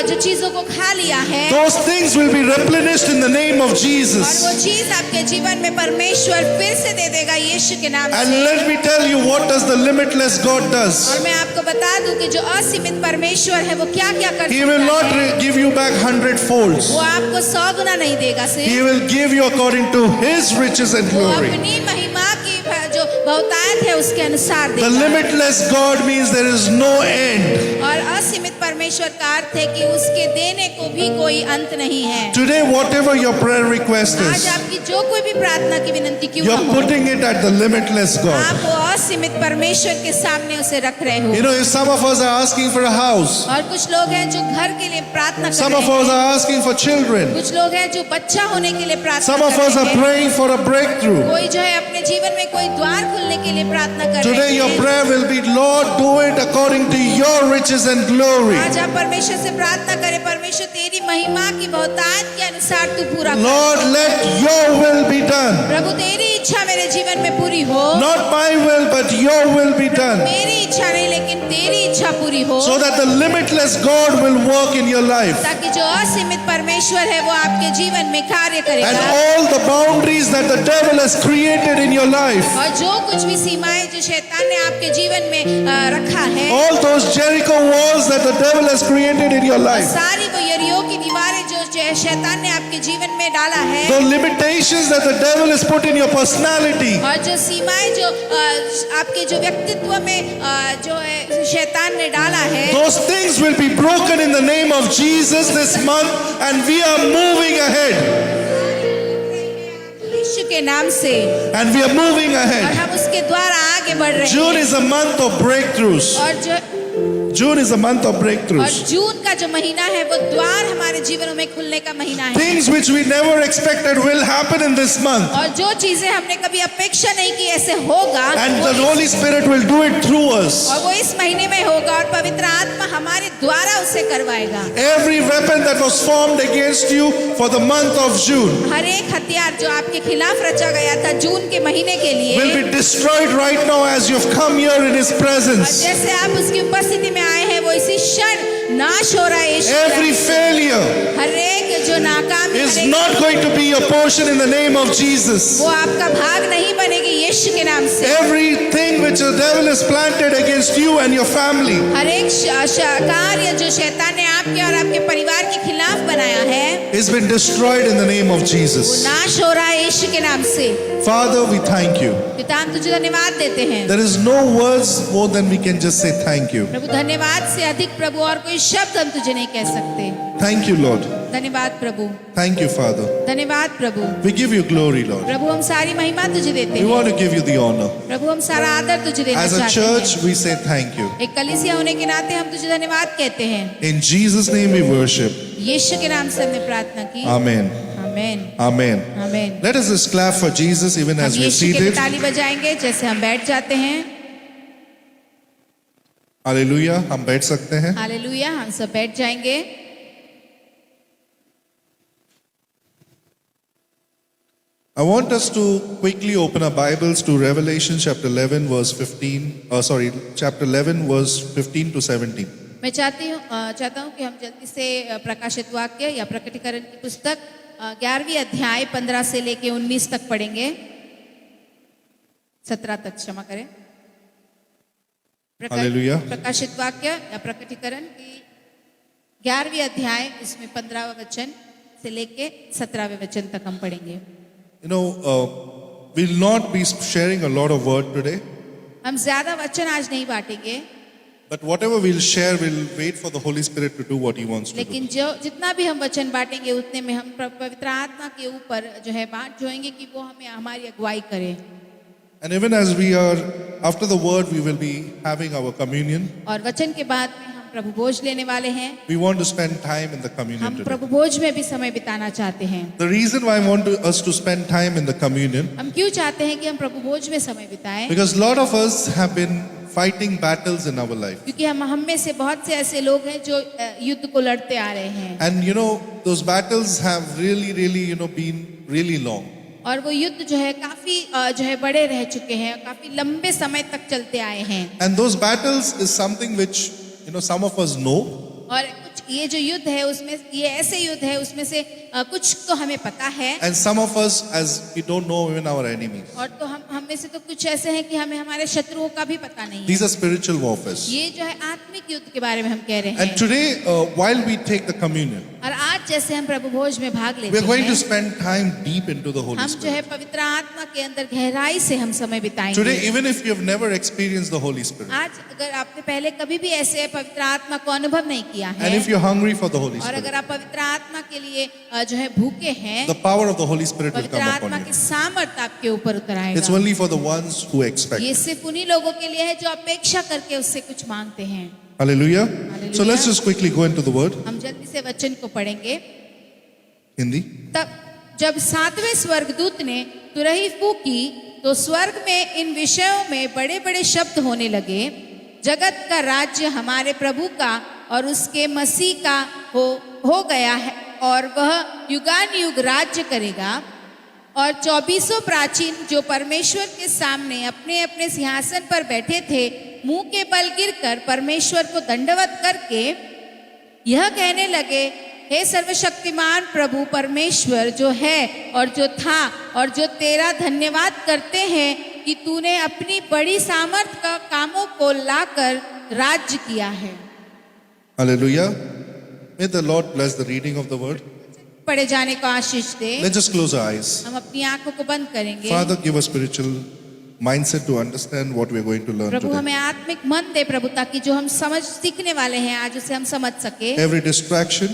जो चीजों को खा लिया है, those things will be replenished in the name of और Jesus. वो चीज आपके जीवन में परमेश्वर फिर से दे देगा यीशु के नाम And से। let me tell you what does the limitless God और does. मैं आपको बता दूं कि जो असीमित परमेश्वर है वो क्या क्या कर He will सकता not है। give you back 100 folds. वो आपको 100 गुना नहीं देगा He सिर्फ, will give you according to His riches and वो glory. अपनी महिमा की जो बहुतायत है उसके अनुसार The देगा। limitless God means there is no end. और असीमित परमेश्वर का अर्थ है कि उसके देने को भी कोई अंत नहीं है। Today, whatever your prayer request आज is, आपकी जो कोई भी प्रार्थना की विनंती क्यों you're ना हो, putting it at the limitless God. आप वो असीमित परमेश्वर के सामने उसे रख रहे हो। You know, if some of us are asking for a house, और कुछ लोग हैं जो घर के लिए प्रार्थना कर some रहे of us हैं, are asking for children, कुछ लोग हैं जो बच्चा होने के लिए प्रार्थना some of कर us रहे are हैं, praying for a breakthrough. कोई जो है अपने जीवन में कोई द्वार खुलने के लिए प्रार्थना कर रहे Today, your हैं। prayer will be, Lord, do it according to your riches and glory. आज आप परमेश्वर से प्रार्थना करें, परमेश्वर तेरी महिमा की बहुतायत के अनुसार तू पूरा कर। Lord, let your will be done. प्रभु तेरी इच्छा मेरे जीवन में पूरी हो, Not my will, but your will be done. मेरी इच्छा नहीं लेकिन तेरी इच्छा पूरी हो, So that the limitless God will work in your life. ताकि जो असीमित परमेश्वर है वो आपके जीवन में कार्य And करेगा। all the boundaries that the devil has created in your life, और जो कुछ भी सीमाएं जो शैतान ने आपके जीवन में रखा है, all those Jericho walls that the devil has created in your life, सारी वो यरीहो की दीवारें जो शैतान ने आपके जीवन में डाला है, the limitations that the devil has put in your personality, और जो सीमाएं जो आपके जो व्यक्तित्व में जो है शैतान ने डाला है, those things will be broken in the name of Jesus this month, and we are moving ahead. यीशु के नाम से, And we are moving और ahead. हम उसके द्वारा आगे बढ़ रहे June हैं। is a month of breakthroughs. और जो June is a month of और breakthroughs. जून का जो महीना है वो द्वार हमारे जीवनों में खुलने का महीना है। Things which we never expected will happen in this month. और जो चीजें हमने कभी अपेक्षा नहीं की ऐसे होगा, And वो the Holy Spirit will do it through us. और वो इस महीने में होगा, और पवित्र आत्मा हमारे द्वारा उसे करवाएगा। Every weapon that was formed against you for the month of June हर एक हथियार जो आपके खिलाफ रचा गया था जून के महीने के will लिए, be destroyed right now as you've come here in His और presence. जैसे आप उसकी उपस्थिति में आए हैं वो इसी क्षण नाश हो रहा है। यीशु के Every नाम से। failure हर एक जो नाकामी, is हर एक not going to be your portion in the name of Jesus. वो आपका भाग नहीं बनेगी यीशु के नाम से। Everything which the devil has planted against you and your family हर एक कार्य जो शैतान ने आपके और आपके परिवार के खिलाफ बनाया है has been destroyed in the name of वो Jesus. नाश हो रहा है यीशु के नाम से। Father, we thank you. पिता हम तुझे धन्यवाद देते हैं। There is no words more than we can just say thank you. प्रभु धन्यवाद से अधिक प्रभु और कोई शब्द हम तुझे नहीं कह सकते। Thank you, Lord. धन्यवाद प्रभु, Thank you, Father. धन्यवाद प्रभु। We give you glory, Lord. प्रभु हम सारी महिमा तुझे देते We हैं। want to give you the honor. प्रभु हम सारा आदर तुझे देना As a चाहते church, हैं। we say thank you. एक कलीसिया होने के नाते हम तुझे धन्यवाद कहते हैं। In Jesus' name we worship. यीशु के नाम से हमने प्रार्थना की। Amen. Amen, Amen. Amen. Let us just clap for Jesus even हम as we're यीशु के लिए seated. ताली बजाएंगे जैसे हम बैठ जाते हैं। Hallelujah. हम बैठ सकते हैं. हालेलुया, हम सब बैठ जाएंगे। I want us to quickly open our Bibles to Revelation chapter 11 verse 15. Chapter 11 verse 15 to 17. मैं चाहता हूँ कि हम जल्दी से प्रकाशित वाक्य या प्रकटीकरण की पुस्तक 11वीं अध्याय 15 से लेके 19 तक पढ़ेंगे। 17 तक, क्षमा करें। हालेलुया। प्रकाशित वाक्य या प्रकटीकरण की 11वीं अध्याय, इसमें 15वां वचन से लेके 17वें वचन तक हम पढ़ेंगे। You know, we'll not be sharing a lot of word today, हम ज्यादा वचन आज नहीं बांटेंगे, but whatever we'll share, we'll wait for the Holy Spirit to do what He wants to do. लेकिन जो जितना भी हम वचन बांटेंगे उतने में हम पवित्र आत्मा के ऊपर जो है बांट जोएंगे कि वो हमें हमारी अगुवाई करे। And even as we are, after the word, we will be having our communion. और वचन के बाद में हम प्रभु भोज लेने वाले हैं। We want to spend time in the communion हम today. प्रभु भोज में भी समय बिताना चाहते हैं। The reason why I want us to spend time in the communion, हम क्यों चाहते हैं कि हम प्रभु भोज में समय बिताएं? because a lot of us have been fighting battles in our life. क्योंकि हम में से बहुत से ऐसे लोग हैं जो युद्ध को लड़ते आ रहे हैं, And you know, those battles have really, been really long. और वो युद्ध जो है काफी जो है बड़े रह चुके हैं, काफी लंबे समय तक चलते आए हैं। And those battles is something which, some of us know. और कुछ ये जो युद्ध है उसमें ये ऐसे युद्ध है उसमें से कुछ तो हमें पता है, And some of us, as we don't know even our enemies. और तो हम में से तो कुछ ऐसे हैं कि हमें हमारे शत्रुओं का भी पता नहीं है। These are spiritual warfare. ये जो है आत्मिक युद्ध के बारे में हम कह रहे And हैं। today, while we take the communion, और आज जैसे हम प्रभु भोज में भाग we लेते are going to हैं, spend time deep into the Holy हम जो है Spirit. पवित्र आत्मा के अंदर गहराई से हम समय बिताएंगे। Today, even if you have never experienced the Holy Spirit, आज अगर आपने पहले कभी भी ऐसे पवित्र आत्मा को अनुभव नहीं किया है, and if you're hungry for the Holy और अगर Spirit, आप पवित्र आत्मा के लिए जो है भूखे हैं, the power of the Holy Spirit will पवित्र come आत्मा upon की you. सामर्थ आपके ऊपर उतर It's आएगा। only for the ones who expect. ये सिर्फ उन्हीं लोगों के लिए है जो अपेक्षा करके उससे कुछ मांगते हैं। Hallelujah. Hallelujah. So let's just quickly go into the word. हम जल्दी से वचन को पढ़ेंगे। Hindi. तब जब सातवें स्वर्गदूत ने तुरही फूकी तो स्वर्ग में इन विषयों में बड़े बड़े शब्द होने लगे, जगत का राज्य हमारे प्रभु का और उसके मसीह का हो गया है और वह युगानुयुग राज्य करेगा। और 24 प्राचीन जो परमेश्वर के सामने अपने अपने सिंहासन पर बैठे थे, मुंह के बल गिरकर परमेश्वर को दंडवत करके यह कहने लगे, हे सर्वशक्तिमान प्रभु परमेश्वर जो है और जो था और जो तेरा धन्यवाद करते हैं कि तूने अपनी बड़ी सामर्थ का कामों को लाकर राज्य किया है। Hallelujah. May the Lord bless the reading of the word. पढ़े जाने को आशीष दे। Let's just close our eyes. हम अपनी आंखों को बंद करेंगे। Father, give us spiritual mindset to understand what we are going to learn Prabhu today. हमें आत्मिक मन दे प्रभु, ताकि जो हम समझ सीखने वाले हैं आज उसे हम समझ सके। Every distraction,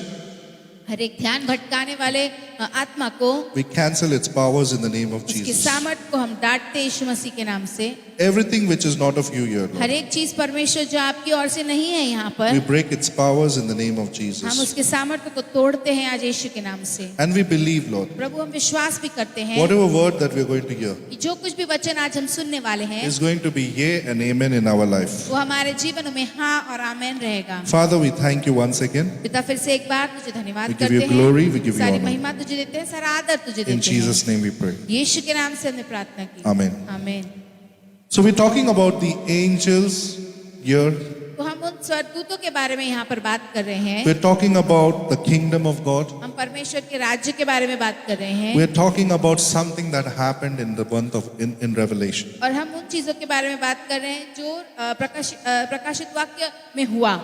हर एक ध्यान भटकाने वाले आत्मा को, we cancel its powers in the name of उसकी Jesus. सामर्थ को हम डांटते यीशु मसीह के नाम से। Everything which is not of you here, her Lord, एक चीज परमेश्वर जो आपकी ओर से नहीं है यहाँ पर, we break its powers in the name of हम Jesus. उसके सामर्थ्य को तोड़ते हैं आज यीशु के नाम से। And we believe, Lord, प्रभु हम विश्वास भी करते हैं whatever word that we are going to hear कि जो कुछ भी वचन आज हम सुनने वाले हैं is going to be yea and amen in our life. वो हमारे जीवन में हाँ और आमेन रहेगा। Father, we thank you once again. पिता फिर से एक बार तुझे धन्यवाद We give करते you glory, we हैं, give you सारी honor. महिमा तुझे देते हैं, सारा आदर तुझे In देते हैं। Jesus' name we pray. यीशु के नाम से हमने प्रार्थना की। Amen. Amen. So we're talking about the angels here. तो हम उन स्वर्गदूतों के बारे में यहाँ पर बात कर रहे हैं। We're talking about the kingdom of God. हम परमेश्वर के राज्य के बारे में बात कर रहे हैं। We're talking about something that happened in the month of in Revelation. और हम उन चीजों के बारे में बात कर रहे हैं जो प्रकाशित वाक्य में हुआ।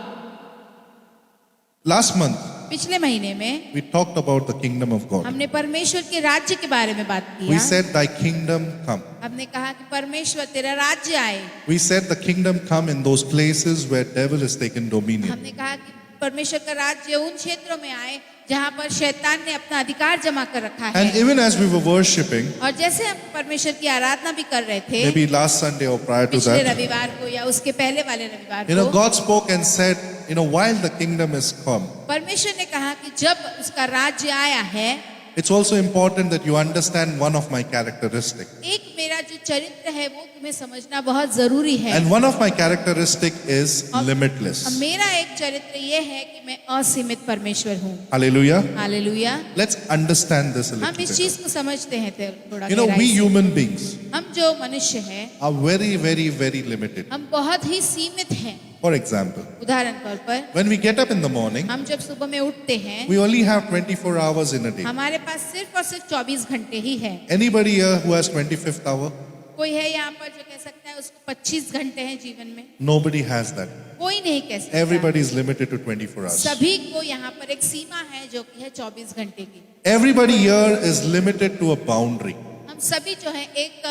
Last month, पिछले महीने में we talked about the kingdom of God. हमने परमेश्वर के राज्य के बारे में बात We किया। said, thy kingdom come. हमने कहा कि परमेश्वर तेरा राज्य आए। We said the kingdom come in those places where devil has taken dominion. हमने कहा कि परमेश्वर का राज्य उन क्षेत्रों में आए जहाँ पर शैतान ने अपना अधिकार जमा कर रखा है। And even as we were worshipping, और जैसे हम परमेश्वर की आराधना भी कर रहे थे, maybe last Sunday or prior to पिछले that, रविवार को या उसके पहले वाले रविवार को, God spoke and said, while the kingdom is come, परमेश्वर ने कहा कि जब उसका राज्य आया है, it's also important that you understand one of my characteristics. एक मेरा जो चरित्र है वो तुम्हें समझना बहुत जरूरी है। And one of my characteristic is limitless. अब मेरा एक चरित्र ये है कि मैं असीमित परमेश्वर हूँ। Hallelujah. Hallelujah. Let's understand this a हम little इस bit. चीज को समझते हैं थोड़ा We गहराई से। human beings हम जो मनुष्य हैं are very, very, very limited. हम बहुत ही सीमित हैं। For example, उदाहरण तौर पर when we get up in the morning, हम जब सुबह में उठते हैं, we only have 24 hours in a day. हमारे पास सिर्फ और सिर्फ 24 घंटे ही है। Anybody here who has 25th hour? कोई है यहाँ पर जो कह सकता है उसको 25 घंटे हैं जीवन में? Nobody has that. कोई नहीं कह सकता। Everybody is limited to 24 hours. सभी को यहाँ पर एक सीमा है जो कि है 24 घंटे की। Everybody here is limited to a boundary. हम सभी जो है एक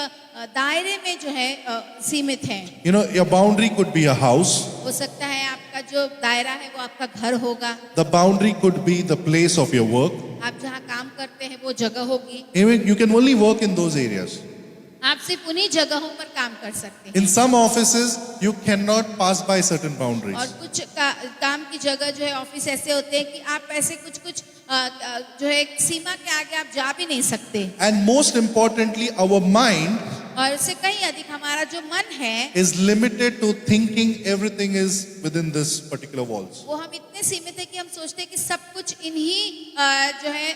दायरे में जो है सीमित हैं। Your boundary could be a house. हो सकता है आपका जो दायरा है वो आपका घर होगा। The boundary could be the place of your work. आप जहाँ काम करते हैं वो जगह होगी। Even you can only work in those areas. आप सिर्फ उन्हीं जगहों पर काम कर सकते हैं। In some offices, you cannot pass by certain और boundaries. कुछ काम की जगह जो है ऑफिस ऐसे होते हैं कि आप ऐसे कुछ जो है एक सीमा के आगे आप जा भी नहीं सकते। And most importantly, our mind और उससे कहीं अधिक हमारा जो मन है is limited to thinking everything is within this particular walls. वो हम इतने सीमित है कि हम सोचते हैं कि सब कुछ इन्हीं जो है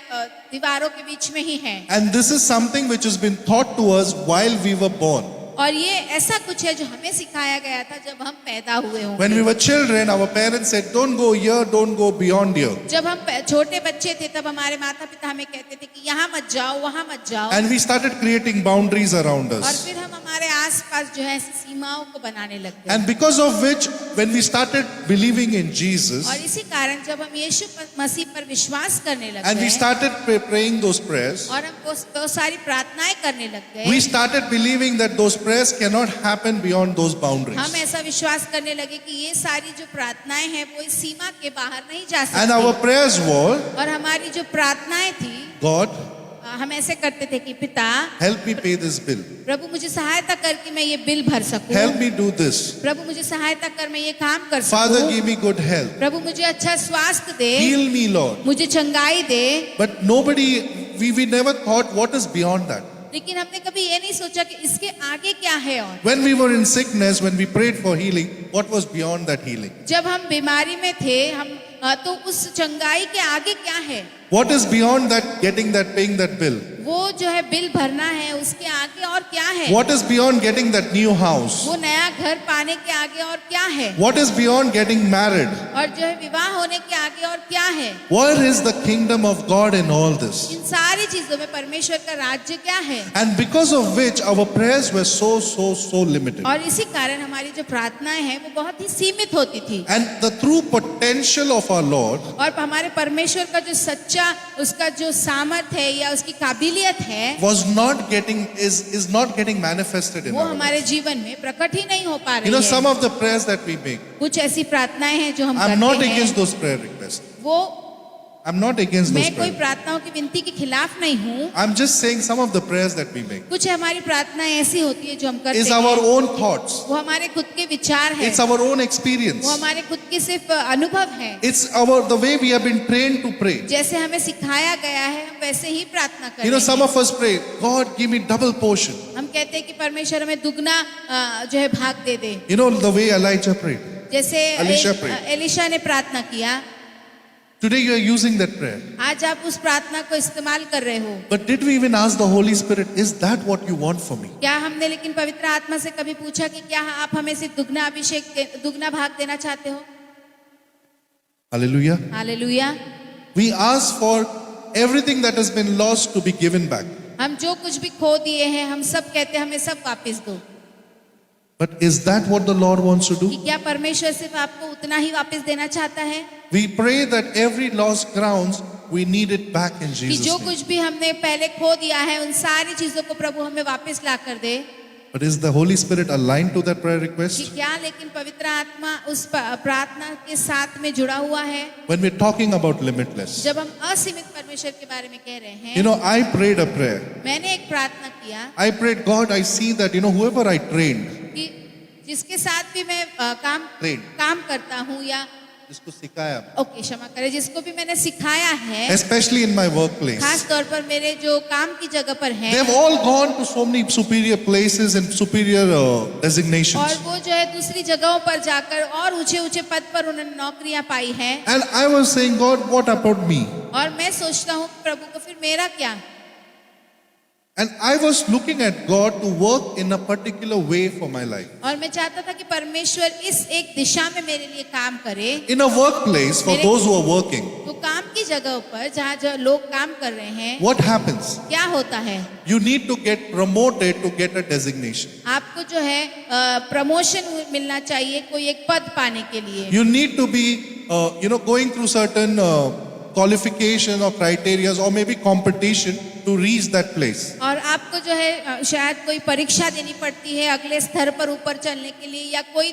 दीवारों के बीच में ही है। And this is something which has been taught to us while we were born. और ये ऐसा कुछ है जो हमें सिखाया गया था जब हम पैदा हुए होंगे। When we were children, our parents said, don't go here, don't go beyond here. जब हम छोटे बच्चे थे तब हमारे माता पिता हमें कहते थे कि यहाँ मत जाओ, वहाँ मत जाओ। And we started creating boundaries around और us. फिर हम हमारे आसपास जो है ऐसी सीमाओं को बनाने लग गए। And because of which, when we started believing in Jesus, और इसी कारण जब हम यीशु मसीह पर विश्वास करने लग and we गए started praying those prayers, और हम वो सारी प्रार्थनाएं करने लग गए, we started believing that those prayers cannot happen beyond those boundaries. हम ऐसा विश्वास करने लगे कि ये सारी जो प्रार्थनाएं हैं वो इस सीमा के बाहर नहीं जा And our सकती। prayers were, और हमारी जो प्रार्थनाएं थी God, हम ऐसे करते थे कि पिता help me pay this bill. प्रभु मुझे सहायता कर कि मैं ये बिल भर सकूं। Help me do this. प्रभु मुझे सहायता कर मैं ये काम कर Father, सकूं। give me good health. प्रभु मुझे अच्छा स्वास्थ्य दे, Heal me, Lord. मुझे चंगाई दे। But we never thought what is beyond that. लेकिन हमने कभी ये नहीं सोचा कि इसके आगे क्या है। और When we were in sickness, when we prayed for healing, what was beyond that healing? जब हम बीमारी में थे हम तो उस चंगाई के आगे क्या है? What is beyond that paying that bill? वो जो है बिल भरना है, उसके आगे और क्या है? What is beyond getting that new house? वो नया घर पाने के आगे और क्या है? What is beyond getting married? और जो है विवाह होने के आगे और क्या है? Where is the kingdom of God in all this? इन सारी चीजों में परमेश्वर का राज्य क्या है? And because of which our prayers were so limited. और इसी कारण हमारी जो प्रार्थनाएं हैं वो बहुत ही सीमित होती थी। And the true potential of our Lord और हमारे परमेश्वर का जो सच्चा उसका जो सामर्थ है या उसकी काबिलियत है is not getting manifested in वो our lives. हमारे जीवन में प्रकट ही नहीं हो पा You रही know, है। some of the prayers that we make, कुछ ऐसी प्रार्थनाएं हैं जो हम I'm not करते against हैं, those prayer requests. वो I'm not against those मैं कोई prayers. प्रार्थनाओं की विनती के खिलाफ नहीं हूँ। I'm just saying some of the prayers that we make कुछ हमारी प्रार्थनाएं ऐसी होती है जो हम करते is our हैं, own thoughts. वो हमारे खुद के विचार है, It's our own experience. वो हमारे खुद के सिर्फ अनुभव है। It's the way we have been trained to pray. जैसे हमें सिखाया गया है हम वैसे ही प्रार्थना करते You know, some हैं। of us pray, God, give me double portion. हम कहते हैं कि परमेश्वर हमें दुगना जो है भाग दे दे। You know, the way Elijah prayed. जैसे Elisha prayed. एलिशा ने प्रार्थना किया। Today you are using that prayer. आज आप उस प्रार्थना को इस्तेमाल कर रहे हो। But did we even ask the Holy Spirit, is that what you want for me? क्या हमने लेकिन पवित्र आत्मा से कभी पूछा कि क्या आप हमें सिर्फ दुगना भाग देना चाहते हो? Hallelujah. Hallelujah. We ask for everything that has been lost to be given back. हम जो कुछ भी खो दिए हैं हम सब कहते हैं हमें सब वापस दो। But is that what the Lord wants to कि do? क्या परमेश्वर सिर्फ आपको उतना ही वापस देना चाहता है? We pray that every lost grounds, we need it back in कि Jesus' जो name. कुछ भी हमने पहले खो दिया है उन सारी चीजों को प्रभु हमें वापस ला कर दे। But is the Holy Spirit aligned to that prayer कि request? क्या लेकिन पवित्र आत्मा उस प्रार्थना के साथ में जुड़ा हुआ है? When we're talking about limitless. जब हम असीमित परमेश्वर के बारे में कह रहे हैं, You know, I prayed a prayer. मैंने एक प्रार्थना किया I prayed, God, I see that, you know, whoever I trained, कि जिसके साथ भी मैं Trained. काम करता हूँ या जिसको सिखाया, ओके क्षमा करें, जिसको भी मैंने सिखाया है, especially in my workplace, खास तौर पर मेरे जो काम की जगह पर they हैं, have all gone to so many superior places and superior और designations. वो जो है दूसरी जगहों पर जाकर और ऊंचे ऊंचे पद पर उन्होंने नौकरियां पाई हैं। And I was saying, God, what about me? और मैं सोचता हूँ प्रभु को फिर मेरा क्या? And I was looking at God to work in a particular way for my life. और मैं चाहता था कि परमेश्वर इस एक दिशा में मेरे लिए काम करे। In a workplace, for those who are working, तो काम की जगह पर जहाँ जो लोग काम कर रहे हैं, what happens? क्या होता है? You need to get promoted to get a designation. आपको जो है प्रमोशन मिलना चाहिए कोई एक पद पाने के लिए। You need to be, going through certain qualification or criteria or maybe competition to reach that place. और आपको जो है शायद कोई परीक्षा देनी पड़ती है अगले स्तर पर ऊपर चलने के लिए, या कोई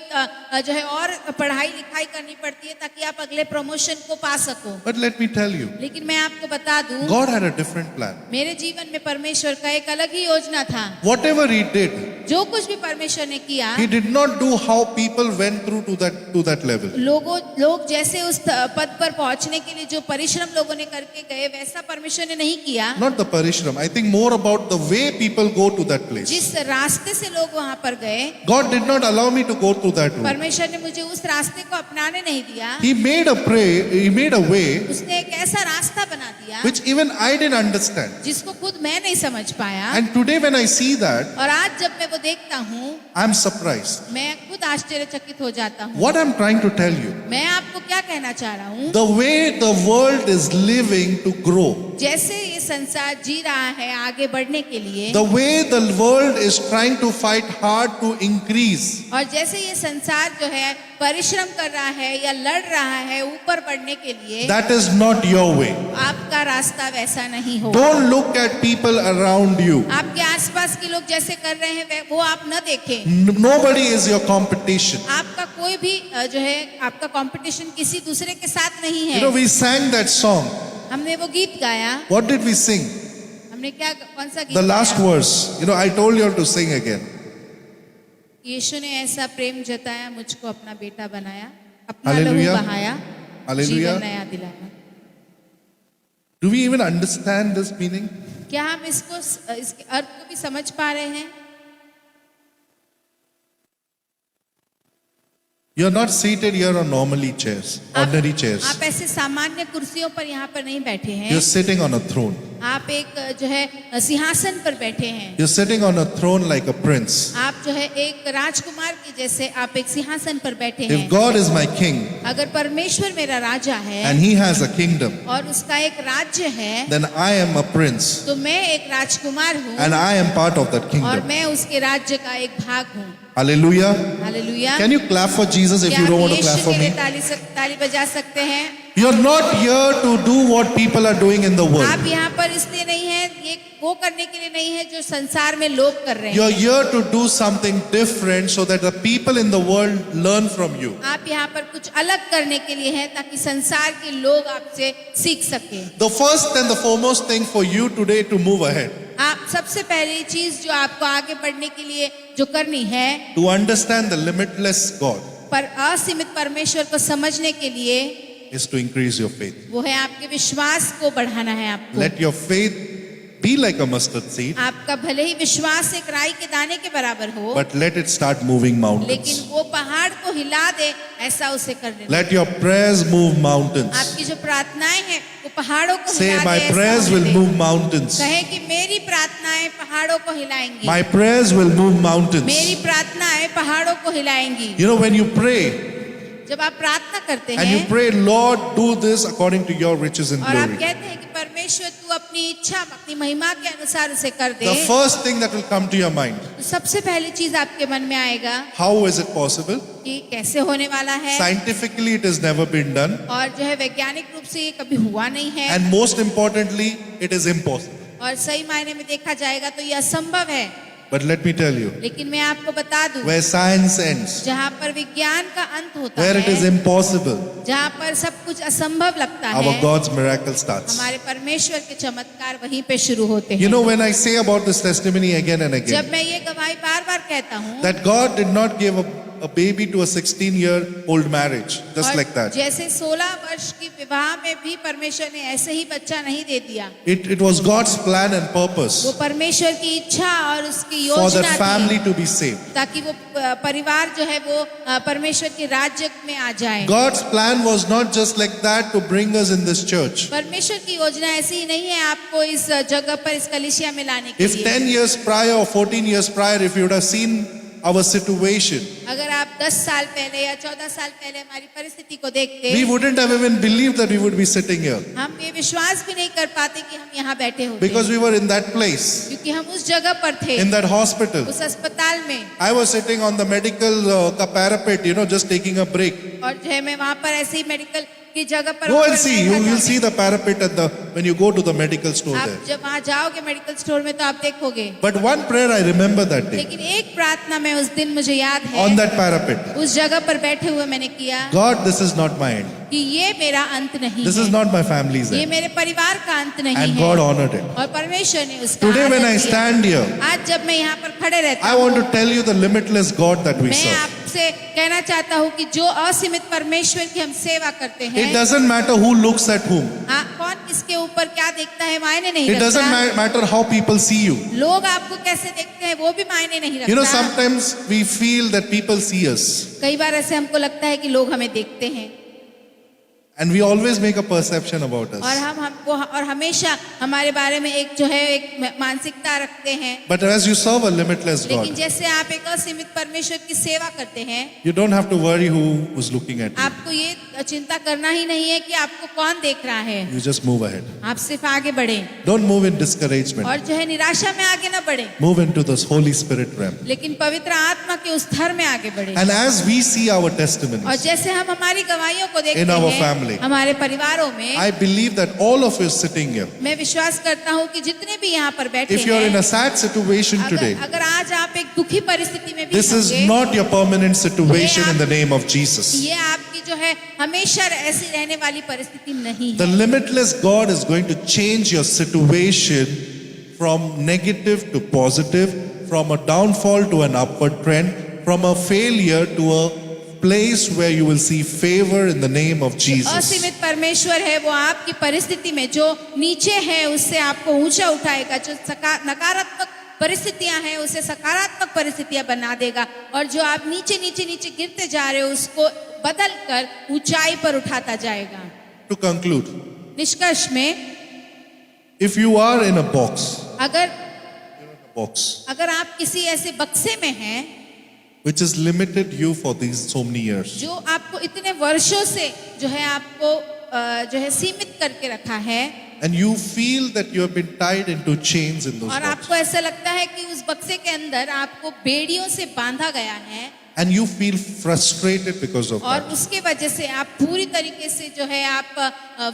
जो है और पढ़ाई लिखाई करनी पड़ती है ताकि आप अगले प्रमोशन को पा सको। But let me tell you, लेकिन मैं आपको बता दूं, God had a different plan. मेरे जीवन में परमेश्वर का एक अलग ही योजना था। Whatever He did जो कुछ भी परमेश्वर ने किया, He did not do how people went through to that level. लोग जैसे उस पद पर पहुंचने के लिए जो परिश्रम लोगों ने करके गए, वैसा परमेश्वर ने नहीं किया। Not the parishram. I think more about the way people go to that place. जिस रास्ते से लोग वहां पर गए, God did not allow me to go through that route. परमेश्वर ने मुझे उस रास्ते को अपनाने नहीं दिया। He made a way उसने एक ऐसा रास्ता बना दिया which even I didn't understand. जिसको खुद मैं नहीं समझ पाया। And today when I see that, और आज जब मैं वो देखता हूँ, I'm surprised. मैं खुद आश्चर्यचकित हो जाता हूँ। What I'm trying to tell you, मैं आपको क्या कहना चाह रहा हूँ, the way the world is living to grow, जैसे ये संसार जी रहा है आगे बढ़ने के लिए, the way the world is trying to fight hard to increase, और जैसे ये संसार जो है परिश्रम कर रहा है या लड़ रहा है ऊपर बढ़ने के लिए, that is not your way. आपका रास्ता वैसा नहीं हो। Don't look at people around you. आपके आसपास के लोग जैसे कर रहे हैं वो आप न देखें। Nobody is your competition. आपका कोई भी जो है आपका कंपटीशन किसी दूसरे के साथ नहीं You है। know, we sang that song. हमने वो गीत गाया। What did we sing? हमने क्या कौन सा गीत The last गाया? verse. You know, I told you all to sing again. यीशु ने ऐसा प्रेम जताया, मुझको अपना बेटा बनाया, अपना लहू Hallelujah. बहाया, Hallelujah. जीवन नया दिलाया। Do we even understand this meaning? क्या हम इसके अर्थ को भी समझ पा रहे हैं? You're not seated here on normally chairs, ordinary chairs. आप ऐसे सामान्य कुर्सियों पर यहाँ पर नहीं बैठे हैं। You're sitting on a throne. आप एक जो है सिंहासन पर बैठे हैं। You're sitting on a throne like a prince. आप जो है एक राजकुमार के जैसे आप एक सिंहासन पर बैठे हैं। If God is my king अगर परमेश्वर मेरा राजा है and he has a kingdom, और उसका एक राज्य है, then I am a prince तो मैं एक राजकुमार हूँ and I am part of that और kingdom. मैं उसके राज्य का एक भाग हूँ। Hallelujah. Hallelujah. Can you clap for Jesus if क्या you आप don't want to clap Yeshu for के लिए me? ताली बजा सकते हैं? You're not here to do what people are doing in the world. आप यहाँ पर इसलिए नहीं है, ये वो करने के लिए नहीं है जो संसार में लोग कर रहे You're हैं। here to do something different so that the people in the world learn from you. आप यहाँ पर कुछ अलग करने के लिए है ताकि संसार के लोग आपसे सीख सके। The first and the foremost thing for you today to move ahead, आप सबसे पहली चीज जो आपको आगे बढ़ने के लिए जो करनी है, to understand the limitless God, पर असीमित परमेश्वर को समझने के लिए, is to increase your faith. वो है आपके विश्वास को बढ़ाना है आपको। Let your faith be like a mustard seed, आपका भले ही विश्वास एक राई के दाने के बराबर हो, but let it start moving mountains. लेकिन वो पहाड़ को हिला दे, ऐसा उसे करने दे। Let your prayers move mountains. आपकी जो प्रार्थनाएं हैं वो पहाड़ों को Say, हिला my दे, ऐसा prayers होने will दे। move mountains. कहे कि मेरी प्रार्थनाएं पहाड़ों को हिलाएंगी। My prayers will move mountains. मेरी प्रार्थनाएं पहाड़ों को हिलाएंगी। You know, when you pray जब आप प्रार्थना करते and you हैं pray, Lord, do this according to your riches and और आप glory, कहते हैं कि परमेश्वर तू अपनी इच्छा अपनी महिमा के अनुसार उसे कर दे, the first thing that will come to your mind, तो सबसे पहली चीज आपके मन में आएगा how is it possible? कि कैसे होने वाला है। Scientifically, it has never been done. और जो है वैज्ञानिक रूप से ये कभी हुआ नहीं है And most importantly, it is impossible. और सही मायने में देखा जाएगा तो ये असंभव है। But let me tell you, लेकिन मैं आपको बता दूं, where science ends, जहाँ पर विज्ञान का अंत होता where it is है, impossible, जहाँ पर सब कुछ असंभव लगता our है, God's miracle starts. हमारे परमेश्वर के चमत्कार वहीं पे शुरू होते You हैं। know, when I say about this testimony again and again, जब मैं ये गवाही बार बार कहता हूँ, that God did not give a baby to a 16-year-old marriage, just और like that. जैसे 16 वर्ष की विवाह में भी परमेश्वर ने ऐसे ही बच्चा नहीं दे दिया। It was God's plan and वो purpose परमेश्वर की इच्छा और उसकी for that योजना family थी to be saved. ताकि वो परिवार जो है वो परमेश्वर के राज्य में आ जाए। God's plan was not just like that to bring us in this church. परमेश्वर की योजना ऐसी ही नहीं है आपको इस जगह पर इस कलीसिया में लाने के If लिए। 10 years prior or 14 years prior, if you would have seen our situation, अगर आप 10 साल पहले या 14 साल पहले हमारी परिस्थिति को देखते, we wouldn't have even believed that we would be sitting here हम ये विश्वास भी नहीं कर पाते कि हम यहाँ बैठे होते, because we were in that place, क्योंकि हम उस जगह पर थे, in that hospital. उस अस्पताल में। I was sitting on the medical parapet, just taking a break. और जो है मैं वहाँ पर ऐसे ही मेडिकल की जगह पर Go and होकर see. नहीं You will जाते। see the parapet at the when you go to the medical store आप there. जब वहाँ जाओगे मेडिकल स्टोर में तो आप देखोगे। But one prayer I remember that day लेकिन एक प्रार्थना में उस दिन मुझे याद है, on that parapet. उस जगह पर बैठे हुए मैंने किया God, this is not my end. कि ये मेरा अंत नहीं This है, is not my family's ये end. मेरे परिवार का अंत नहीं And है। God honored it. और परमेश्वर ने उसका Today when आदर I किया। stand here, आज जब मैं यहाँ पर खड़े रहता I हूँ, want to tell you the limitless God that we मैं serve. आपसे कहना चाहता हूँ कि जो असीमित परमेश्वर की हम सेवा करते It हैं, doesn't matter who looks at whom. हाँ, कौन किसके ऊपर क्या देखता है मायने नहीं It doesn't रखता। matter how people see you. लोग आपको कैसे देखते हैं वो भी मायने नहीं You know, रखता। sometimes we feel that people see us. कई बार ऐसे हमको लगता है कि लोग हमें देखते हैं And we always make a perception about और us. हमको और हमेशा हमारे बारे में एक जो है एक मानसिकता रखते हैं। But as you serve a limitless लेकिन God, जैसे आप एक असीमित परमेश्वर की सेवा करते हैं, you don't have to worry who is looking at you. आपको ये चिंता करना ही नहीं है कि आपको कौन देख रहा है। You just move ahead. आप सिर्फ आगे बढ़े Don't move in discouragement. और जो है निराशा में आगे न बढ़े, Move into this Holy Spirit realm. लेकिन पवित्र आत्मा के उस स्तर में आगे बढ़े। And as we see our और testimonies, जैसे हम हमारी गवाहियों को देखते In our हैं family. हमारे परिवारों में, I believe that all of you sitting here, मैं विश्वास करता हूँ कि जितने भी यहाँ पर बैठे if you're in हैं, a sad situation today, अगर आज आप एक दुखी परिस्थिति में भी this is होंगे, not your permanent situation in the name of Jesus. ये आपकी जो है हमेशा ऐसी रहने वाली परिस्थिति नहीं The है। limitless God is going to change your situation from negative to positive, from a downfall to an upward trend, from a failure to a place where you will see favor in the name of Jesus. असीमित परमेश्वर है, वो आपकी परिस्थिति में जो नीचे है उससे आपको ऊंचा उठाएगा, जो नकारात्मक परिस्थितियां हैं उसे सकारात्मक परिस्थितियां बना देगा, और जो आप नीचे नीचे नीचे गिरते जा रहे हो उसको बदल कर ऊंचाई पर उठाता जाएगा। To conclude, निष्कर्ष में, if you are in a box, अगर आप किसी ऐसे बक्से में हैं which has limited you for these so many years, जो आपको इतने वर्षों से जो है आपको जो है सीमित करके रखा है, and you feel that you have been tied into chains in those और boxes, आपको ऐसा लगता है कि उस बक्से के अंदर आपको बेड़ियों से बांधा गया है, and you feel frustrated because of और that, उसके वजह से आप पूरी तरीके से जो है आप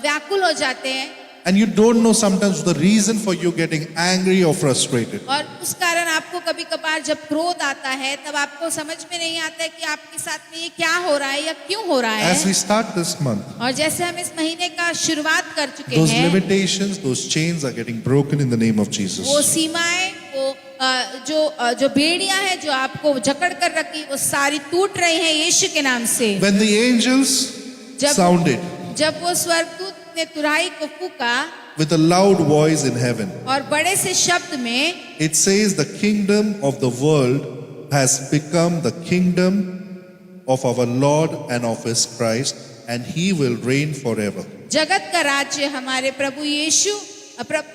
व्याकुल हो जाते हैं, and you don't know sometimes the reason for you getting angry or frustrated. और उस कारण आपको कभी कभार जब क्रोध आता है तब आपको समझ में नहीं आता है कि आपके साथ में ये क्या हो रहा है या क्यों हो रहा As we है। start this month, और जैसे हम इस महीने का शुरुआत कर चुके those हैं, limitations, those chains are getting broken in the name of वो Jesus. सीमाएं, वो जो बेड़ियां हैं जो आपको जकड़ कर रखी, वो सारी टूट रही हैं यीशु के नाम से। When the angels sounded जब वो स्वर्गदूत ने तुरही को फूका with a loud voice in heaven, और बड़े से शब्द में, it says the kingdom of the world has become the kingdom of our Lord and of his Christ, and he will reign forever. जगत का राज्य हमारे प्रभु यीशु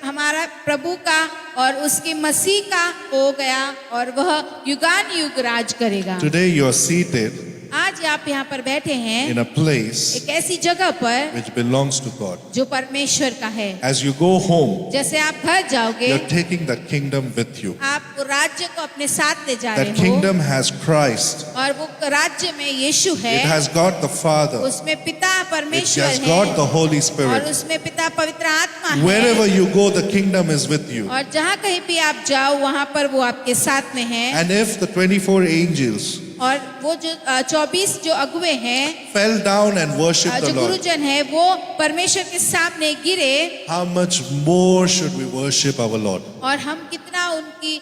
हमारा प्रभु का और उसके मसीह का हो गया, और वह युगान युग राज करेगा। Today you are seated आज आप यहाँ पर बैठे हैं in a place एक ऐसी जगह पर which belongs to God. जो परमेश्वर का है। As you go home, जैसे आप घर जाओगे, you're taking the kingdom with you. आप राज्य को अपने साथ ले जा That रहे हो, kingdom has Christ. और वो राज्य में यीशु It है, has got the Father. उसमें पिता It परमेश्वर has got है, the Holy और Spirit. उसमें पिता पवित्र आत्मा Wherever है, you go, the kingdom is with you. और जहाँ कहीं भी आप जाओ वहाँ पर वो आपके साथ में है। And if the 24 angels और वो जो 24 जो अगुए हैं, fell down and worshipped जो the Lord, गुरुजन है, वो परमेश्वर के सामने गिरे, how much more should we worship our Lord? और हम कितना उनकी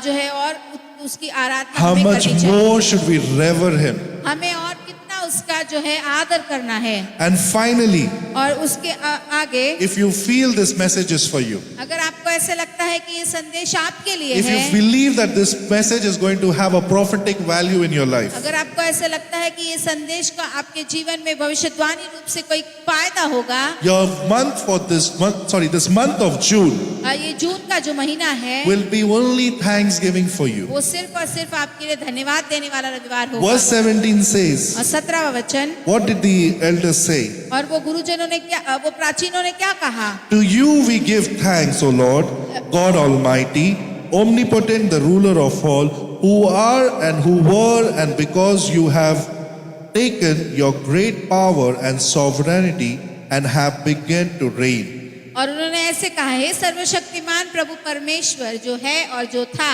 जो है और उसकी आराधना How हमें much करनी चाहिए, more should we revere Him? हमें और कितना उसका जो है आदर करना है। And finally, और उसके आगे, if you feel this message is for you, अगर आपको ऐसा लगता है कि ये संदेश आपके लिए if you है, believe that this message is going to have a prophetic value in your life, अगर आपको ऐसा लगता है कि ये संदेश का आपके जीवन में भविष्यवाणी रूप से कोई फायदा होगा, your month for this month of June ये जून का जो महीना है will be only thanksgiving for you. वो सिर्फ और सिर्फ आपके लिए धन्यवाद देने वाला रविवार होगा। Verse 17 says, और 17वां वचन, what did the elders say? और वो गुरुजनों ने क्या, वो प्राचीनों ने क्या कहा? To you we give thanks, O Lord, God Almighty, omnipotent, the ruler of all, who are and who were, and because you have taken your great power and sovereignty and have begun to reign. और उन्होंने ऐसे कहा, हे सर्वशक्तिमान प्रभु परमेश्वर जो है और जो था,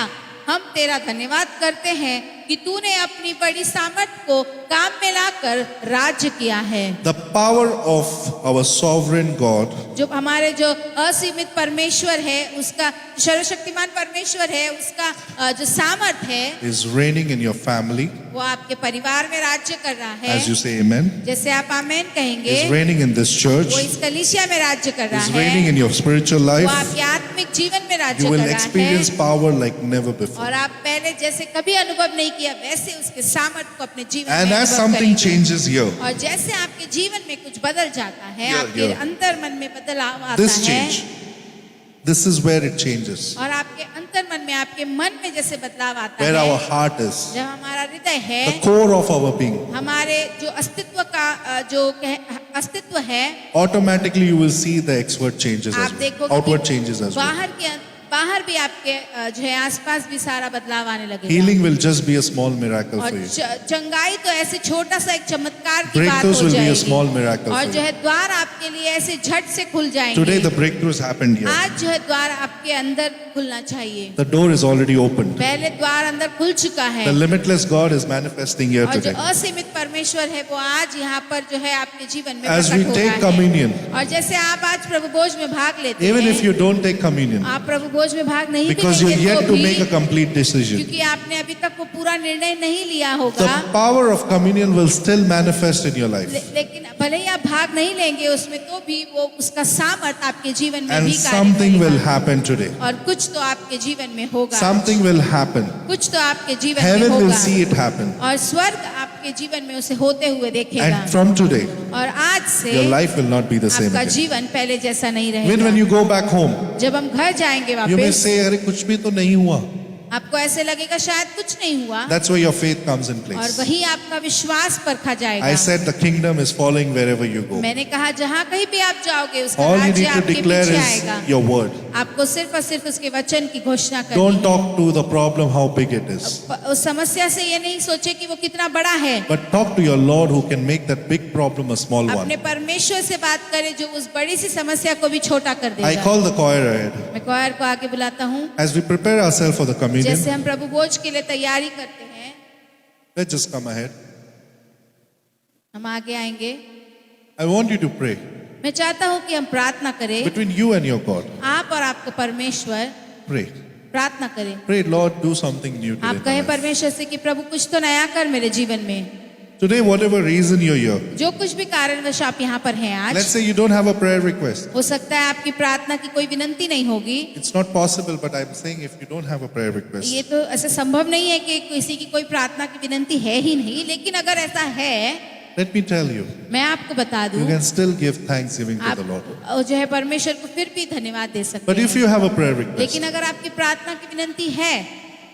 हम तेरा धन्यवाद करते हैं कि तूने अपनी बड़ी सामर्थ को काम में लाकर राज्य किया है। The power of our sovereign God जो हमारे जो असीमित परमेश्वर है, उसका सर्वशक्तिमान परमेश्वर है, उसका जो सामर्थ है is reigning in your family, वो आपके परिवार में राज्य कर रहा है। as you say amen, जैसे आप आमेन कहेंगे, is reigning in this church, वो इस कलीसिया में राज्य कर रहा is reigning है, in your spiritual वो life. आपके आत्मिक जीवन में राज्य You कर will रहा experience है। power like never before. और आप पहले जैसे कभी अनुभव नहीं किया, वैसे उसके सामर्थ को अपने जीवन And में as अनुभव something करेंगे। changes here, और जैसे आपके जीवन में कुछ बदल जाता है, Yeah, आपके yeah. अंतर मन में बदलाव आता this है, change, this is where it changes, और आपके अंतर मन में, आपके मन में जैसे बदलाव आता where our है, heart is, जब हमारा हृदय है, the core of our being. हमारे जो अस्तित्व का अस्तित्व है, Automatically you will see the external changes आप as well, देखोगे outward कि changes as well. बाहर भी आपके जो है आसपास भी सारा बदलाव आने लगेगा। Healing will just be a small miracle और for you. चंगाई तो ऐसे छोटा सा एक चमत्कार की बात Breakthroughs हो will be a जाएगी। small miracle और for जो you. है द्वार आपके लिए ऐसे झट से खुल Today जाएंगे। the breakthroughs happened here. आज जो है द्वार आपके अंदर खुलना चाहिए। The door is already opened. पहले द्वार अंदर खुल चुका है, The limitless God is manifesting here और जो today. असीमित परमेश्वर है वो आज यहाँ पर जो है आपके जीवन में As we प्रकट हो take रहा है। communion, और जैसे आप आज प्रभु भोज में भाग लेते even if हैं, you don't take communion, आप प्रभु भोज में भाग नहीं भी because you're लेंगे yet तो to भी, make a complete decision, क्योंकि आपने अभी तक वो पूरा निर्णय नहीं लिया the होगा, power of communion will still manifest in your life. लेकिन भले ही आप भाग नहीं लेंगे उसमें, तो भी वो उसका सामर्थ आपके जीवन में And भी कार्य something will करेगा। happen today. और कुछ तो आपके जीवन में होगा, Something will happen. कुछ तो आपके जीवन में Heaven will होगा, see it happen. और स्वर्ग आपके जीवन में उसे होते हुए देखेगा। And from today, और आज से your life will not be the same आपका again. जीवन पहले जैसा नहीं When रहेगा। you go back home, जब हम घर जाएंगे you may वापस, say, अरे कुछ भी तो नहीं हुआ. आपको ऐसे लगेगा शायद कुछ नहीं हुआ, That's where your faith comes in और place. वही आपका विश्वास परखा जाएगा। I said the kingdom is following wherever you go. मैंने कहा जहाँ कहीं भी आप जाओगे, उसका All you राज्य need to आपके declare पीछे is आएगा। your word. आपको सिर्फ और सिर्फ उसके वचन की घोषणा करनी Don't है। talk to the problem how big it is, उस समस्या से ये नहीं सोचे कि वो कितना बड़ा है, but talk to your Lord who can make that big problem a small one. अपने परमेश्वर से बात करें जो उस बड़ी सी समस्या को भी छोटा कर I देगा। call the choir ahead. मैं क्वायर को आगे बुलाता हूँ। As we prepare ourselves for the communion, जैसे हम प्रभु भोज के लिए तैयारी करते हैं, let's just come ahead. हम आगे आएंगे। I want you to pray मैं चाहता हूँ कि हम प्रार्थना करें, between you and your God. आप और आपका परमेश्वर Pray. प्रार्थना करें। Pray, Lord, do something new today. आप in कहें my life. परमेश्वर से कि प्रभु कुछ तो नया कर मेरे जीवन में। Today, whatever reason you're here, जो कुछ भी कारणवश आप यहाँ पर हैं आज, let's say you don't have a prayer request. हो सकता है आपकी प्रार्थना की कोई विनंती नहीं होगी। It's not possible, but I'm saying if you don't have a prayer ये request, तो ऐसा संभव नहीं है कि किसी की कोई प्रार्थना की विनंती है ही नहीं, लेकिन अगर ऐसा है, let me tell you, मैं आपको बता you दूं, can still give thanksgiving to आप the Lord. जो है परमेश्वर को फिर भी धन्यवाद दे सकते But if हैं। you have a prayer request, लेकिन अगर आपकी प्रार्थना की विनंती है,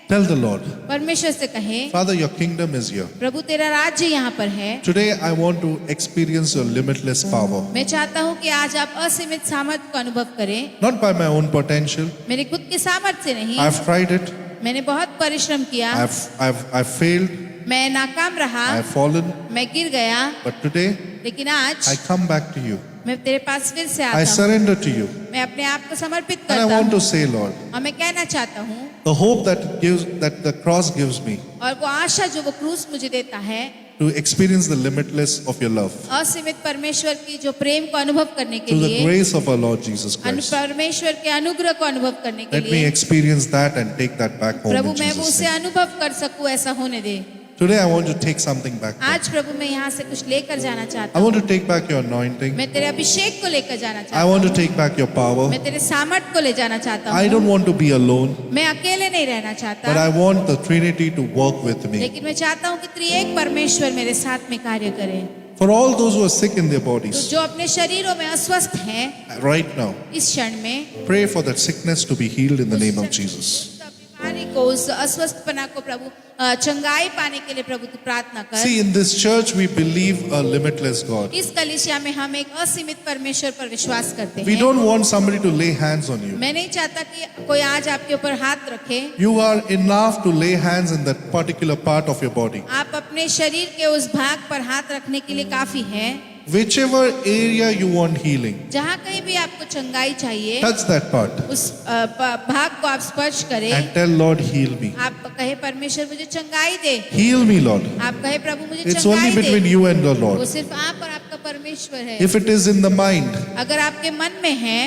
tell the Lord, परमेश्वर से कहें, Father, your kingdom is here. प्रभु तेरा राज्य यहाँ पर है। Today, I want to experience your limitless power, मैं चाहता हूँ कि आज आप असीमित सामर्थ्य को अनुभव करें, not by my own potential. मेरे खुद के सामर्थ्य से नहीं। I've tried it. मैंने बहुत परिश्रम किया, I've failed. मैं नाकाम रहा, I've fallen. मैं गिर गया, But today, लेकिन आज I come back to you. मैं तेरे पास फिर से I आता हूँ। surrender to you. मैं अपने आप को समर्पित And I करता want to हूँ, say, Lord, और मैं कहना चाहता हूँ, the hope that the cross gives me और वो आशा जो वो क्रूस मुझे देता है, to experience the limitless of your love असीमित परमेश्वर की जो प्रेम को अनुभव करने के through the लिए, grace of our Lord Jesus Christ. परमेश्वर के अनुग्रह को अनुभव करने के Let me लिए, experience that and take that back home Prabhu in मैं वो Jesus' उसे name. अनुभव कर सकूं, ऐसा होने दे। Today I want to take something back. आज प्रभु मैं यहाँ से कुछ लेकर जाना चाहता I हूँ। want to take back your anointing. मैं तेरे अभिषेक को लेकर जाना I चाहता want हूँ। to take back your power. मैं तेरे सामर्थ को ले जाना चाहता I don't हूँ। want to be alone, मैं अकेले नहीं रहना but चाहता, I want the Trinity to work with me. लेकिन मैं चाहता हूँ कि त्रिएक परमेश्वर मेरे साथ में कार्य करे। For all those who are sick in their तो bodies जो अपने शरीरों में अस्वस्थ हैं right now, इस क्षण में, pray for that sickness to be healed in the name of Jesus. उस बीमारी को, उस अस्वस्थपना को प्रभु चंगाई पाने के लिए प्रभु तू प्रार्थना कर। See, in this church we believe a limitless God. इस कलीसिया में हम एक असीमित परमेश्वर पर विश्वास करते We हैं। don't want somebody to lay hands on you. मैं नहीं चाहता कि कोई आज आपके ऊपर हाथ रखे। You are enough to lay hands in that particular part of your body. आप अपने अपने शरीर के उस भाग पर हाथ रखने के लिए काफी है। Whichever area you want healing, जहाँ कहीं भी आपको चंगाई चाहिए, touch that part उस भाग को आप स्पर्श करें। and tell Lord, heal me. आप कहे परमेश्वर मुझे चंगाई दे। Heal me, Lord. आप कहे प्रभु मुझे It's only चंगाई between they. you and the वो Lord. सिर्फ आप और आपका परमेश्वर है। If it is in the mind, अगर आपके मन में है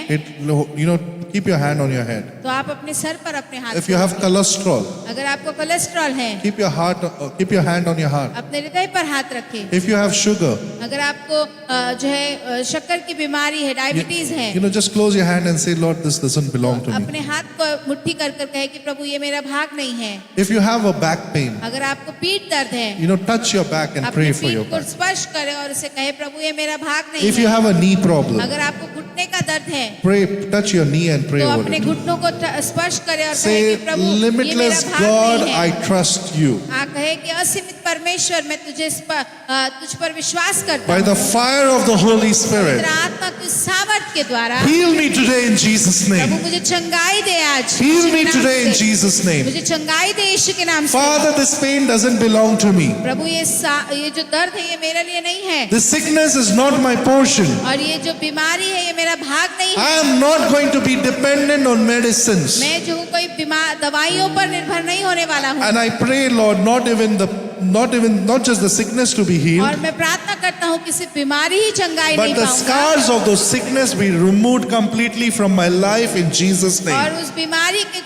keep your hand on your head. तो आप अपने सर पर अपने हाथ If you have cholesterol, अगर आपको कोलेस्ट्रॉल है keep your hand on your heart. अपने हृदय पर हाथ रखें। If you have sugar, अगर आपको जो है शक्कर की बीमारी है, डायबिटीज है, just close your hand and say, Lord, this doesn't belong to me. अपने हाथ को मुट्ठी कर कर कहे कि प्रभु ये मेरा भाग नहीं है। If you have a back pain, अगर आपको पीठ दर्द है, touch your back and अपने pray for your पीठ को back. स्पर्श करे और उसे कहे प्रभु ये मेरा भाग नहीं If you है। have a knee problem, अगर आपको घुटने का दर्द है touch your knee and pray तो over अपने it. घुटनों को स्पर्श करे और कहे Say, कि प्रभु ये मेरा limitless भाग God, नहीं I है। trust you. कहे कि असीमित परमेश्वर मैं तुझ पर विश्वास करता By हूँ। the fire of the Holy Spirit, तेरा आत्मा की सामर्थ के द्वारा heal me today in Jesus' Prabhu name. मुझे चंगाई दे आज। Heal यीशु के me नाम today in से। Jesus' name. मुझे चंगाई दे यीशु के नाम से। Father, this pain doesn't belong to me. प्रभु ये जो दर्द है ये मेरे लिए नहीं है This sickness is not my portion. और ये जो बीमारी है ये मेरा भाग नहीं I है। am not going to be dependent on medicines. मैं जो हूँ कोई दवाइयों पर निर्भर नहीं होने वाला हूँ। And I pray, Lord, not just the sickness to be healed, और मैं प्रार्थना करता हूँ कि सिर्फ बीमारी ही चंगाई but नहीं the पाऊंगा scars of those sickness be removed completely from my life in Jesus' और name. उस बीमारी के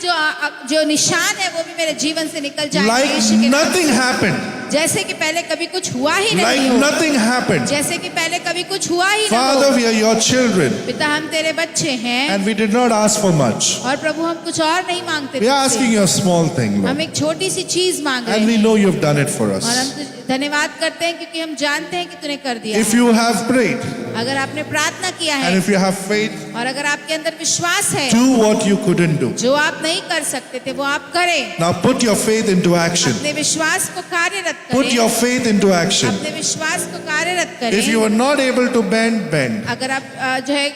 जो निशान है वो भी मेरे जीवन से निकल जाएंगे Like यीशु के नाम nothing से। happened. जैसे कि पहले कभी कुछ हुआ ही Like नहीं हो। nothing happened. जैसे कि पहले कभी कुछ हुआ ही ना Father, हो। we are your children पिता हम तेरे बच्चे हैं and we did not ask for much. और प्रभु हम कुछ और नहीं मांगते We are तुझसे। asking you a small thing, हम Lord. एक छोटी सी चीज मांग रहे And we हैं know you've done it for और हम us. तुझे धन्यवाद करते हैं क्योंकि हम जानते हैं कि तूने कर दिया If है। you have prayed अगर आपने प्रार्थना किया and है if you have faith, और अगर आपके अंदर विश्वास है do what you couldn't do. जो आप नहीं कर सकते थे वो आप करें। Now put your faith into action. अपने विश्वास को कार्यरत Put करें। your faith into action. अपने विश्वास को कार्यरत If you करें। are not able to bend. अगर आप जो है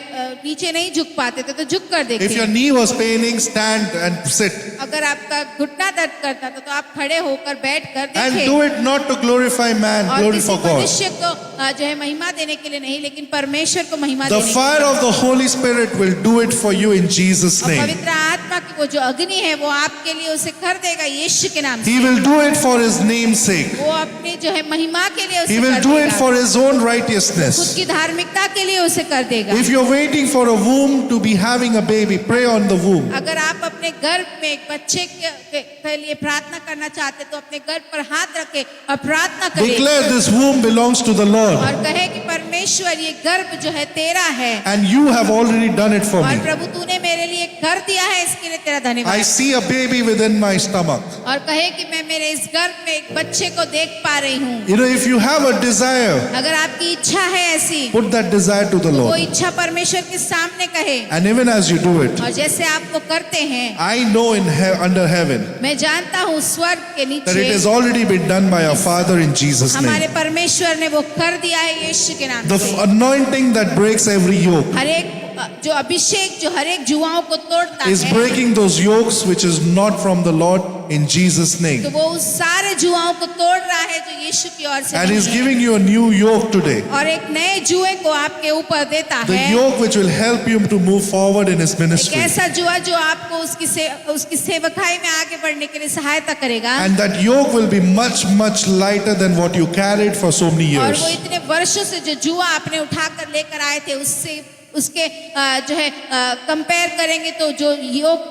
नीचे नहीं झुक पाते थे तो झुक कर If your देखें। knee was paining, stand and sit. अगर आपका घुटना दर्द करता था तो आप खड़े होकर बैठ कर And देखें। do it not to glorify man, और glory किसी for God. मनुष्य को जो है महिमा देने के लिए नहीं लेकिन परमेश्वर को महिमा The देने के fire लिए। of the Holy Spirit will do it for you in Jesus' और name. पवित्र आत्मा की वो जो अग्नि है वो आपके लिए उसे कर देगा यीशु के नाम से। He will do it for His name's sake. वो अपने जो है महिमा के लिए उसे He will कर do it देगा। for His own खुद righteousness. की धार्मिकता के लिए उसे कर देगा। If you're waiting for a womb to be having a baby, pray on the womb. अगर आप अपने गर्भ में एक बच्चे के लिए प्रार्थना करना चाहते तो अपने गर्भ पर हाथ रखे और प्रार्थना करें Declare this womb belongs to the Lord. और कहे कि परमेश्वर ये गर्भ जो है तेरा है And you have already done it for और me. प्रभु तूने मेरे लिए कर दिया है इसके लिए तेरा I धन्यवाद। see a baby within my stomach. और कहे कि मैं मेरे इस गर्भ में एक बच्चे को देख पा रही हूँ। If you have a desire, अगर आपकी इच्छा है ऐसी put that desire to the तो वो Lord. इच्छा परमेश्वर के सामने कहे And even as you do it, और जैसे आप वो करते हैं I know under heaven मैं जानता हूँ स्वर्ग के that it has नीचे already been done by our Father in Jesus' हमारे name. परमेश्वर ने वो कर दिया है यीशु के नाम The से। anointing that breaks every yoke हर एक जो अभिषेक जो हर एक जुआओं को तोड़ता is है breaking those yokes which is not from the Lord in Jesus' तो name. वो उस सारे जुआओं को तोड़ रहा है जो यीशु की ओर से And नहीं He's है। giving you a new yoke today. और एक नए जुए को आपके ऊपर देता The है। yoke which will help you to move forward in His एक ministry. ऐसा जुआ जो आपको उसकी सेवकाई में आगे बढ़ने के लिए सहायता करेगा And that yoke will be much, much lighter than what you carried for so many और years. वो इतने वर्षों से जो जुआ आपने उठाकर लेकर आए थे उससे उसके जो है कंपेयर करेंगे तो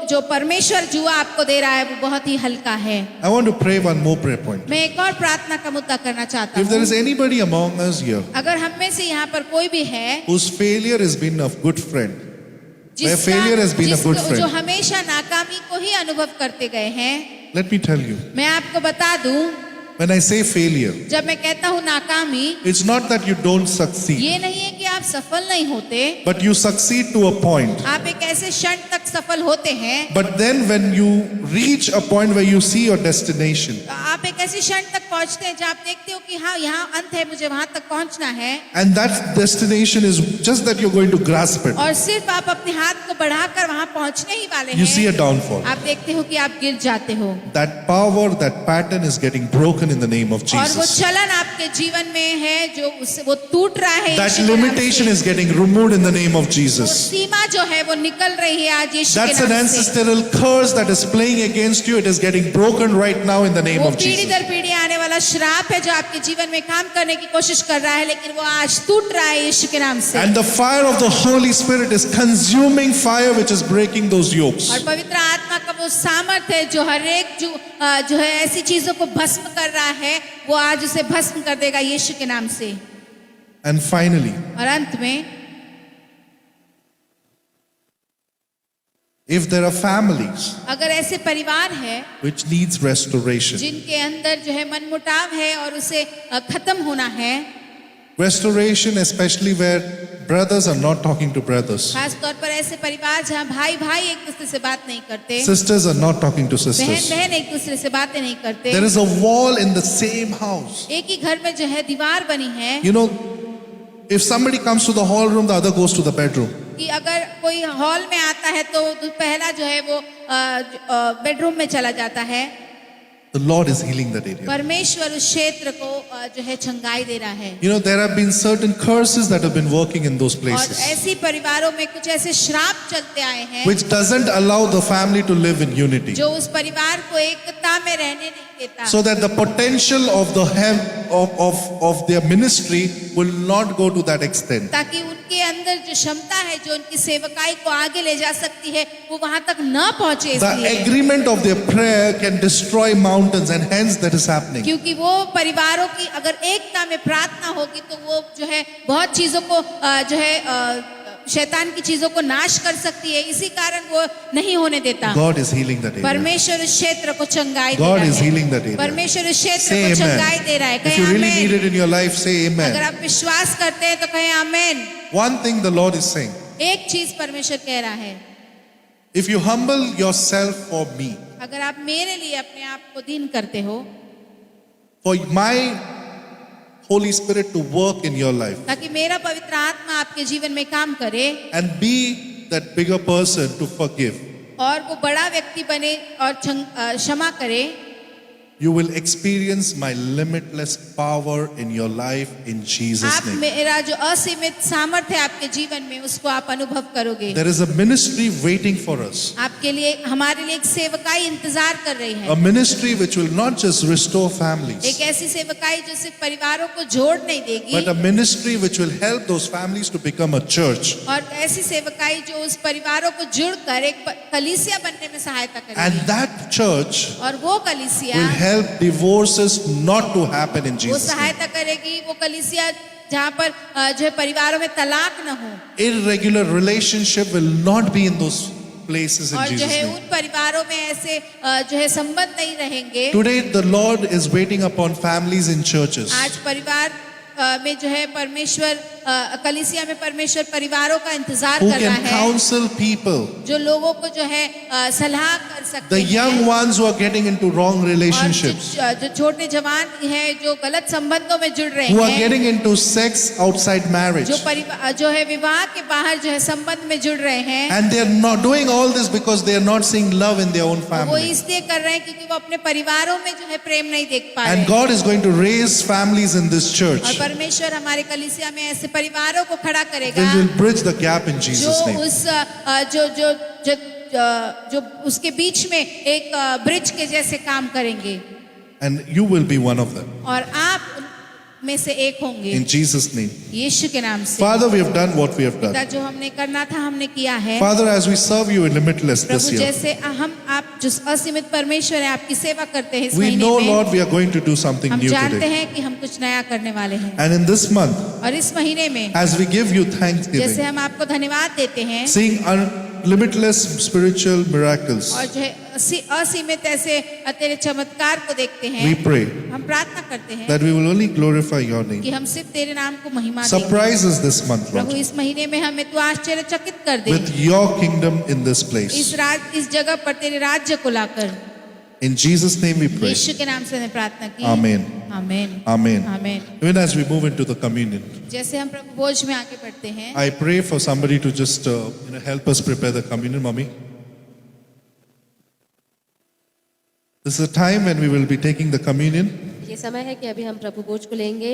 जो परमेश्वर जुआ आपको दे रहा है वो बहुत ही हल्का है। I want to pray one more prayer point. मैं एक और प्रार्थना का मुद्दा करना चाहता If there हूँ। is anybody among us here अगर हम में से यहाँ पर कोई भी है whose failure has been a good friend, where failure has been a good जो friend, हमेशा नाकामी को ही अनुभव करते गए हैं, let me tell you, मैं आपको बता दूं when I say failure, जब मैं कहता हूँ नाकामी it's not that you don't succeed. ये नहीं है कि आप सफल नहीं होते, but you succeed to a point. आप एक ऐसे क्षण तक सफल होते हैं, But then when you reach a point where you see your destination, तो आप एक ऐसे क्षण तक पहुंचते हैं जहाँ आप देखते हो कि हाँ यहाँ अंत है, मुझे वहां तक पहुंचना है, and that destination is just that you're going to grasp it, और सिर्फ आप अपने हाथ को बढ़ाकर वहां पहुंचने ही वाले you see a हैं, downfall. आप देखते हो कि आप गिर जाते हो, That power, that pattern is getting broken in the name of और वो Jesus. चलन आपके जीवन में है जो उससे वो टूट रहा है, That यीशु के नाम limitation से। is getting removed in the name of वो Jesus. सीमा जो है वो निकल रही है आज यीशु के That's an नाम से। ancestral curse that is playing against you. It is getting broken right now in the name वो of पीढ़ी Jesus. दर पीढ़ी आने वाला श्राप है जो आपके जीवन में काम करने की कोशिश कर रहा है, लेकिन वो आज टूट रहा है यीशु के नाम से। And the fire of the Holy Spirit is consuming fire which is breaking those yokes. और पवित्र आत्मा का वो सामर्थ्य है जो हर एक जो है ऐसी चीजों को भस्म कर रहा है, वो आज उसे भस्म कर देगा यीशु के नाम से। And finally, और अंत में, if there are families अगर ऐसे परिवार है which needs restoration, जिनके अंदर जो है मनमुटाव है और उसे खत्म होना है, restoration especially where brothers are not talking to brothers, खास तौर पर ऐसे परिवार जहाँ भाई भाई एक दूसरे से बात नहीं करते, sisters are not talking to बहन sisters, बहन एक दूसरे से बातें नहीं करते, there is a wall in the same house. एक ही घर में जो है दीवार बनी है You know, if somebody comes to the hall room, the other goes to the bedroom. कि अगर कोई हॉल में आता है तो पहला जो है वो बेडरूम में चला जाता है। The Lord is healing that area. परमेश्वर उस क्षेत्र को जो है छंगाई दे रहा है। You know, there have been certain curses that have been working in those और places, ऐसी परिवारों में कुछ ऐसे श्राप चलते आए हैं which doesn't allow the family to live in unity. जो उस परिवार को एकता में रहने नहीं देता, So that the potential of the of their ministry will not go to that extent. ताकि उनके अंदर जो क्षमता है जो उनकी सेवकाई को आगे ले जा सकती है वो वहां तक न पहुंचे, The इसलिए agreement of their prayer can destroy mountains, and hence that is happening. क्योंकि वो परिवारों की अगर एकता में प्रार्थना होगी तो वो जो है बहुत चीजों को जो है शैतान की चीजों को नाश कर सकती है, इसी कारण वो नहीं होने देता। God is healing that area. परमेश्वर उस क्षेत्र को चंगाई दे God रहा is है। healing that area. परमेश्वर उस क्षेत्र Say को चंगाई amen. दे रहा है। If कहें you really amen. need it in your life, say अगर amen. आप विश्वास करते हैं तो कहें आमेन। One thing the Lord is saying, एक चीज परमेश्वर कह रहा है, if you humble yourself for me, अगर आप मेरे लिए अपने आप को दीन करते हो, for my Holy Spirit to work in your life, ताकि मेरा पवित्र आत्मा आपके जीवन में काम करे and be that bigger person to forgive, और वो बड़ा व्यक्ति बने और क्षमा करे, you will experience my limitless power in your life in Jesus' आप name. मेरा जो असीमित सामर्थ्य है आपके जीवन में उसको आप अनुभव करोगे। There is a ministry waiting for us, आपके लिए हमारे लिए एक सेवकाई इंतजार कर रही है, a ministry which will not just restore families, एक ऐसी सेवकाई जो सिर्फ परिवारों को जोड़ नहीं देगी, but a ministry which will help those families to become a church. और ऐसी सेवकाई जो उस परिवारों को जुड़कर एक कलीसिया बनने में सहायता And करेगी, that church और वो कलीसिया will help divorces not to happen in वो Jesus' name. सहायता करेगी, वो कलीसिया जहाँ पर जो है परिवारों में तलाक न हो, Irregular relationship will not be in those places in और जो Jesus' है name. उन परिवारों में ऐसे जो है संबंध नहीं रहेंगे। Today the Lord is waiting upon families in churches आज परिवार में जो है परमेश्वर कलीसिया में परमेश्वर परिवारों का इंतजार who कर रहा can है, counsel people, जो लोगों को जो है सलाह कर सकते the young हैं, ones who are getting into wrong और relationships, जो छोटे जवान हैं जो गलत संबंधों में जुड़ रहे who are हैं, getting into sex outside marriage, जो परिवार जो है विवाह के बाहर जो है संबंध में जुड़ रहे हैं, and they are not doing all this because they are not seeing love in their own वो family. इसलिए कर रहे हैं क्योंकि वो अपने परिवारों में जो है प्रेम नहीं देख पा रहे And हैं। God is going to raise families in this और church परमेश्वर हमारे कलीसिया में ऐसे परिवारों को खड़ा करेगा that will bridge the gap in जो Jesus' name. उस जो जो जो जो उसके बीच में एक ब्रिज के जैसे काम करेंगे, And you will be one of them. और आप में से एक होंगे In Jesus' name. यीशु के नाम से। Father, we have done what we have done. पिता, जो हमने करना था हमने किया है। Father, as we serve you in Limitless this Prabhu, year, जैसे हम आप जो असीमित परमेश्वर है आपकी सेवा करते हैं इस we महीने know, में, Lord, we are going to do something हम new जानते today. हैं कि हम कुछ नया करने वाले हैं, And in this month, और इस महीने में as we give you जैसे thanksgiving, हम आपको धन्यवाद देते हैं, seeing limitless spiritual miracles, और जो है असीमित ऐसे तेरे चमत्कार को देखते we हैं, pray हम प्रार्थना करते हैं that we will only glorify your कि name. हम सिर्फ तेरे नाम को महिमा देंगे। Surprise us this month, Prabhu Lord, इस महीने में हमें तू आश्चर्यचकित कर दे, with your kingdom in this place. इस जगह पर तेरे राज्य को लाकर। In Jesus' name we pray. यीशु के नाम से हमने प्रार्थना की। Amen. Amen. Amen. Amen. Even as we move into the communion, जैसे हम प्रभु भोज में आगे बढ़ते हैं, I pray for somebody to just help us prepare the communion, mommy. This is a time when we will be taking the communion. ये समय है कि अभी हम प्रभु भोज को लेंगे।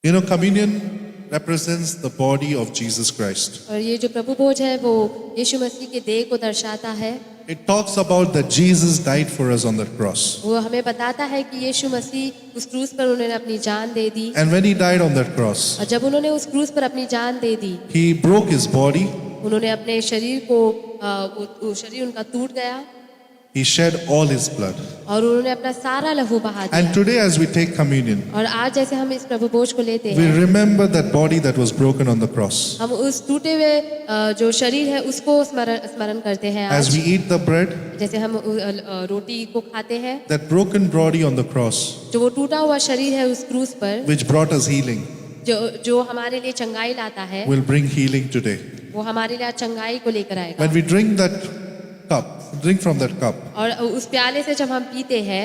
You know, communion represents the body of Jesus Christ. और ये जो प्रभु भोज है वो यीशु मसीह के देह को दर्शाता है। It talks about that Jesus died for us on that cross. वो हमें बताता है कि यीशु मसीह उस क्रूस पर उन्होंने अपनी जान दे दी, And when he died on that cross, और जब उन्होंने उस क्रूस पर अपनी जान दे दी, he broke his body, उन्होंने अपने शरीर को वो शरीर उनका टूट गया he shed all his blood. और उन्होंने अपना सारा लहू बहा And दिया। today, as we take communion, और आज जैसे हम इस प्रभु भोज को लेते we हैं, remember that body that was broken on the cross. हम उस टूटे हुए जो शरीर है उसको स्मरण करते हैं। As आज we eat the bread, जैसे हम रोटी को खाते हैं, that broken body on the cross, जो वो टूटा हुआ शरीर है उस क्रूस पर, which brought us healing, जो हमारे लिए चंगाई लाता है, will bring healing today. वो हमारे लिए आज चंगाई को लेकर आएगा। When we drink from that cup, और उस प्याले से जब हम पीते हैं,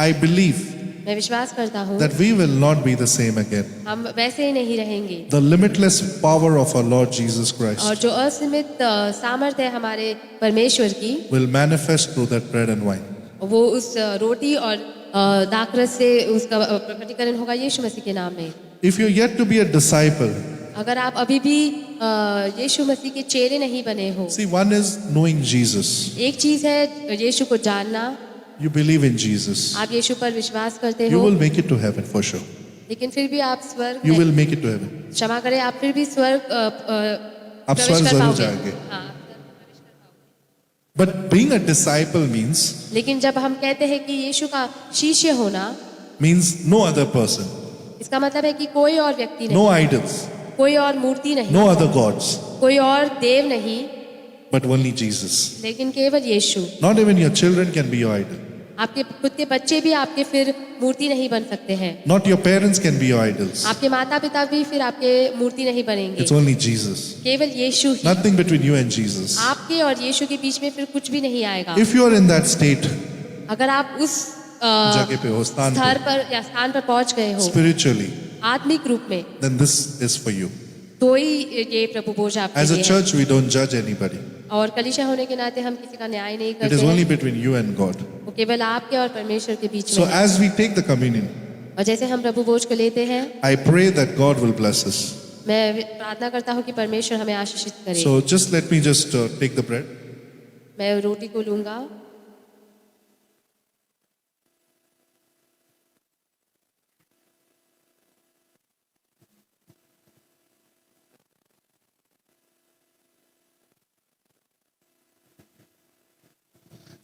I believe मैं विश्वास करता हूँ that we will not be the same again. हम वैसे ही नहीं रहेंगे। The limitless power of our Lord Jesus और Christ जो असीमित सामर्थ्य है हमारे परमेश्वर की, will manifest through that bread and wine. वो उस रोटी और दाखरस से उसका प्रकटीकरण होगा यीशु मसीह के नाम में। If you're yet to be a disciple, अगर आप अभी भी यीशु मसीह के चेले नहीं बने हो, see, one is knowing Jesus. एक चीज है यीशु को जानना, You believe in Jesus. आप यीशु पर विश्वास करते You हो, will make it to heaven for sure. लेकिन फिर भी आप स्वर्ग You नहीं- will make it to heaven. क्षमा करें, आप फिर भी स्वर्ग आप प्रवेश स्वर्ग कर जरूर पाओगे। जाएंगे। हाँ। But being a disciple means लेकिन जब हम कहते हैं कि यीशु का शिष्य होना, no other person, इसका मतलब है कि कोई और व्यक्ति नहीं, no idols, कोई और मूर्ति नहीं, no other gods, कोई और देव नहीं, but only Jesus. लेकिन केवल यीशु। Not even your children can be your idol. आपके खुद के बच्चे भी आपके फिर मूर्ति नहीं बन सकते हैं, Not your parents can be your idols. आपके माता पिता भी फिर आपके मूर्ति नहीं बनेंगे, It's only Jesus. केवल यीशु ही। Nothing between you and Jesus. आपके और यीशु के बीच में फिर कुछ भी नहीं आएगा। If you are in that state, अगर आप उस जगह पे हो, स्थान स्तर पे, पर या स्थान पर पहुंच गए हो spiritually, आत्मिक रूप में, then this is for you. तो ही ये प्रभु भोज आपके As a लिए है। church, we don't judge anybody. और कलीसिया होने के नाते हम किसी का न्याय नहीं It करते is only हैं, between you and God. वो केवल आपके और परमेश्वर के बीच So में है। as we take the communion, और जैसे हम प्रभु भोज को लेते हैं, I pray that God will bless us. मैं प्रार्थना करता हूँ कि परमेश्वर हमें आशीषित करे। So just let me just take the bread. मैं रोटी को लूंगा,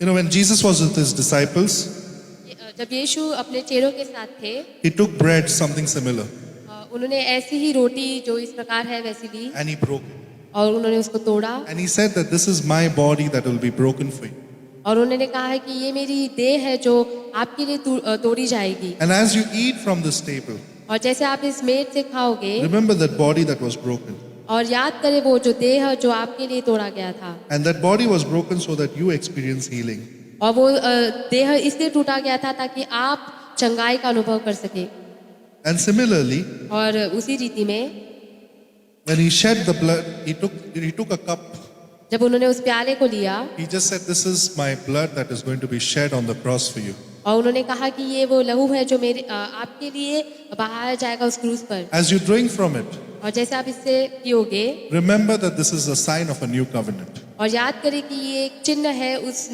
You know, when Jesus was with his disciples, जब यीशु अपने चेलों के साथ थे, he took bread, something similar, उन्होंने ऐसी ही रोटी जो इस प्रकार है वैसी ली, and he broke it. और उन्होंने उसको तोड़ा, And he said that this is my body that will be broken for you. और उन्होंने कहा है कि ये मेरी देह है जो आपके लिए तोड़ी जाएगी। And as you eat from this table, और जैसे आप इस मेज से खाओगे, remember that body that was broken. और याद करें वो जो देह है जो आपके लिए तोड़ा गया था, And that body was broken so that you experience healing. और वो देह इसलिए टूटा गया था ताकि आप चंगाई का अनुभव कर सके। And similarly, और उसी रीति में when he shed the blood, he took a cup. जब उन्होंने उस प्याले को लिया, He just said, this is my blood that is going to be shed on the cross for you. और उन्होंने कहा कि ये वो लहू है जो मेरे आपके लिए बहाया जाएगा उस क्रूस पर। As you drink from it, और जैसे आप इससे पियोगे, remember that this is a sign of a new covenant. और याद करें कि ये एक चिन्ह है उस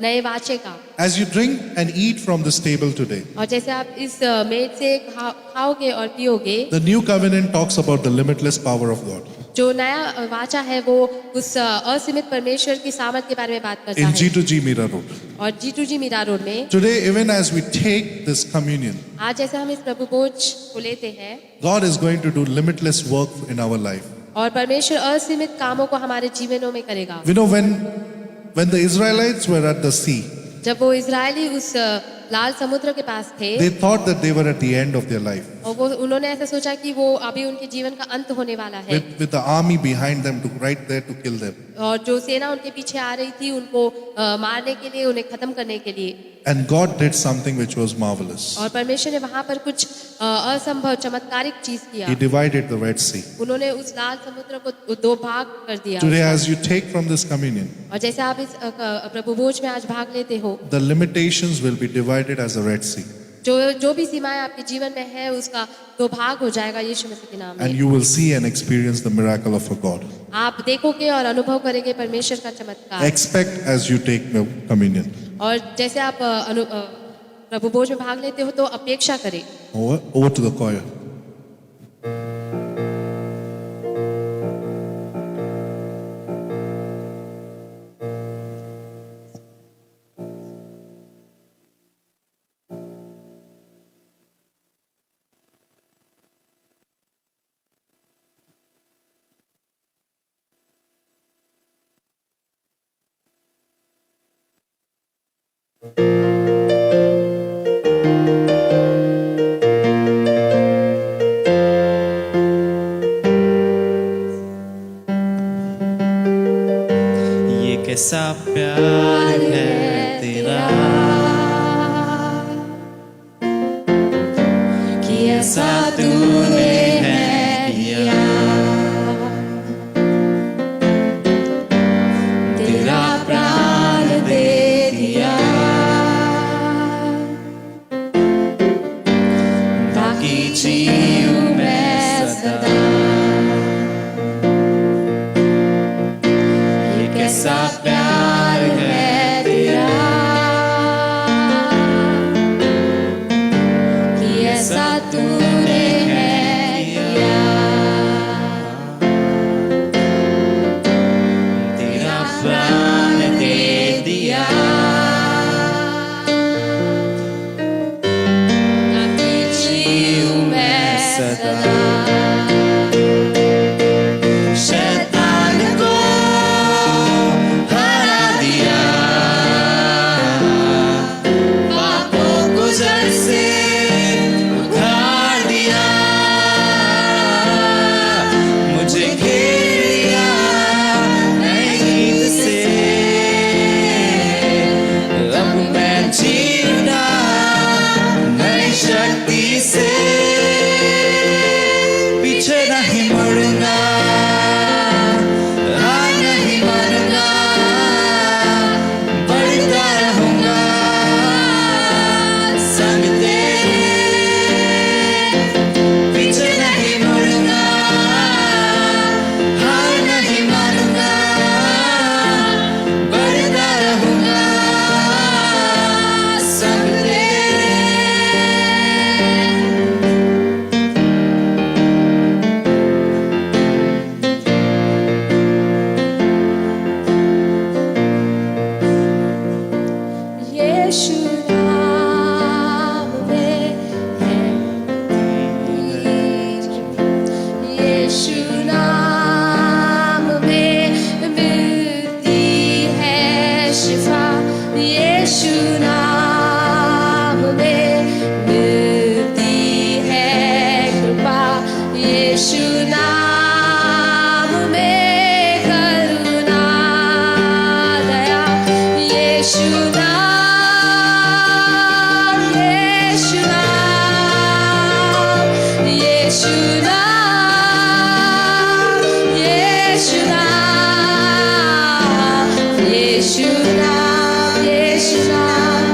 नए वाचे का। As you drink and eat from this table today, और जैसे आप इस मेज से खाओगे और पियोगे, the new covenant talks about the limitless power of God. जो नया वाचा है वो उस असीमित परमेश्वर की सामर्थ के बारे में बात करता In है। G2G Mira Road. और G2G मीरा रोड में Today, even as we take this communion, आज जैसे हम इस प्रभु भोज को लेते हैं, God is going to do limitless work in our life. और परमेश्वर असीमित कामों को हमारे जीवनों में करेगा। You know, when the Israelites were at the sea, जब वो इजरायली उस लाल समुद्र के पास थे they thought that they were at the end of their life, और वो उन्होंने ऐसा सोचा कि वो अभी उनके जीवन का अंत होने वाला है, with the army behind them to right there to kill them. और जो सेना उनके पीछे आ रही थी उनको मारने के लिए, उन्हें खत्म करने के लिए। And God did something which was marvelous. और परमेश्वर ने वहां पर कुछ असंभव चमत्कारिक चीज किया। He divided the Red Sea. उन्होंने उस लाल समुद्र को दो भाग कर दिया। Today, as you take from this communion, और जैसे आप इस प्रभु भोज में आज भाग लेते हो, the limitations will be divided as a Red Sea. जो भी सीमाएं आपके जीवन में है उसका दो भाग हो जाएगा यीशु मसीह के नाम And में। you will see and experience the miracle of a God. आप देखोगे और अनुभव करेंगे परमेश्वर का चमत्कार। Expect as you take the communion. और जैसे आप प्रभु भोज में भाग लेते हो तो अपेक्षा करें। Over to the choir. ये कैसा प्यार है तेरा, कि ऐसा तूने है किया। तेरा प्राण दे दिया ताकि जीऊं मैं सदा। ये कैसा प्यार है तेरा, कि ऐसा तूने है किया। तेरा प्राण दे दिया ताकि जीऊं मैं सदा। शैतान को हरा दिया, पापों को जड़ से उखाड़ दिया। मुझे घेर लिया नए गीत से, अब मैं जी उठा नई शक्ति से। पीछे नहीं मुड़ूंगा, हार नहीं मानूंगा, बढ़ता रहूंगा संग तेरे। पीछे नहीं मुड़ूंगा, हार नहीं मानूंगा, बढ़ता रहूंगा संग तेरे। यीशु नाम में है यीशु नाम में मिलती है शिफा। यीशु नाम में मिलती है कृपा। यीशु नाम में करुणा दया। यीशु नाम, यीशु नाम, यीशु नाम, यीशु नाम, यीशु नाम, यीशु नाम,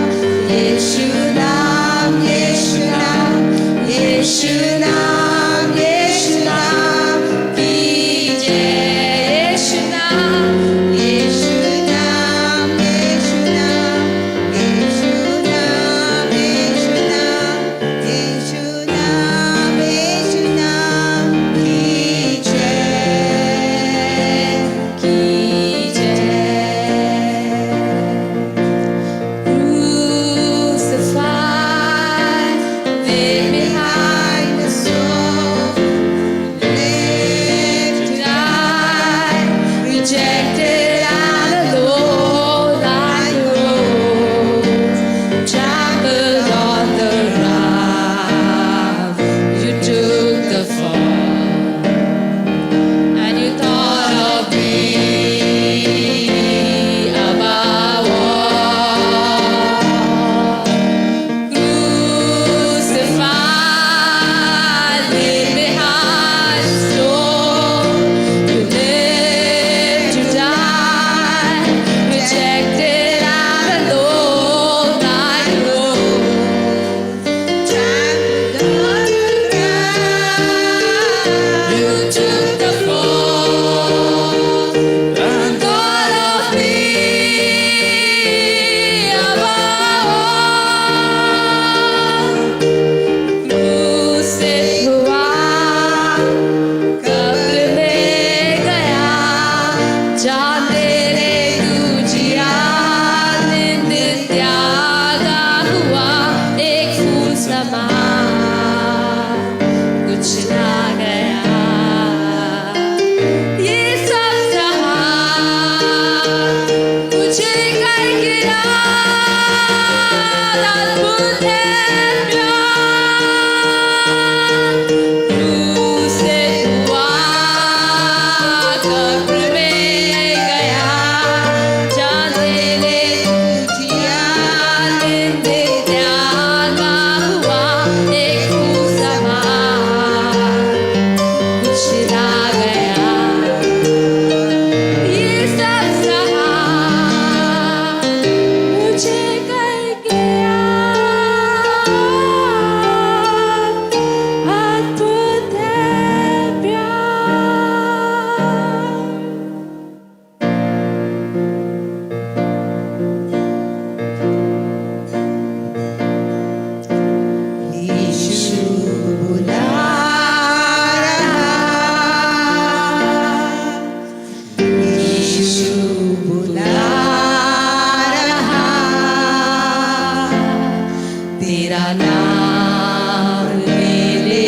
तेरा नाम ले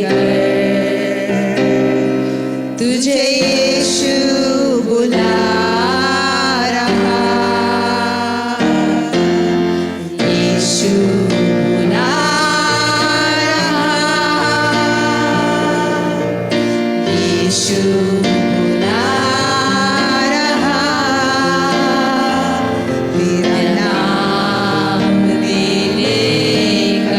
कर तुझे यीशु बुला रहा, यीशु बुला रहा, यीशु बुला रहा, तेरा नाम ले कर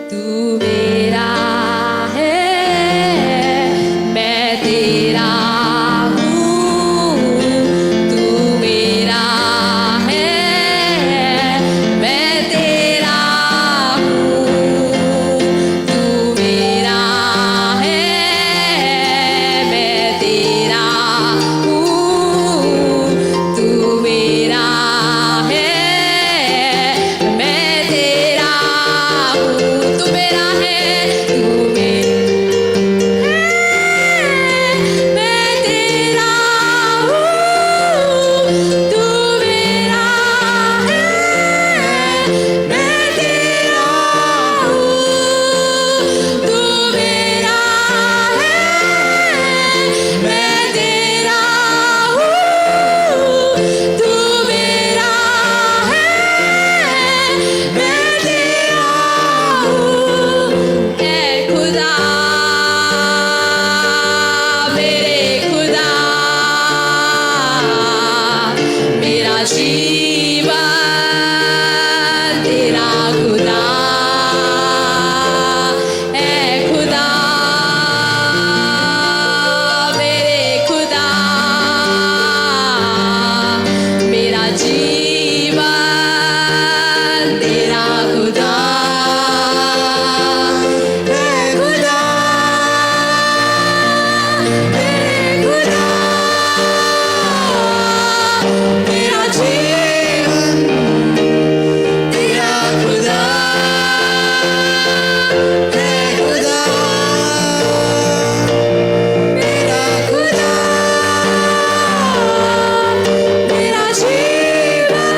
तू मेरा है, मैं तेरा हूँ। तू मेरा है, मैं तेरा हूँ। तू मेरा है, मैं तेरा हूँ। तू मेरा है, मैं तेरा हूँ। तू मेरा है, तू मैं तेरा हूँ। तू मेरा है, मैं तेरा हूँ। तू मेरा है, मैं तेरा हूँ। तू मेरा है, मैं तेरा हूँ। ऐ खुदा, मेरे खुदा, मेरा जीवन तेरा खुदा। ऐ खुदा, मेरे खुदा, मेरा जीवन तेरा खुदा। ऐ खुदा, मेरे खुदा, मेरा जीवन तेरा खुदा है खुदा मेरा खुदा मेरा जीवन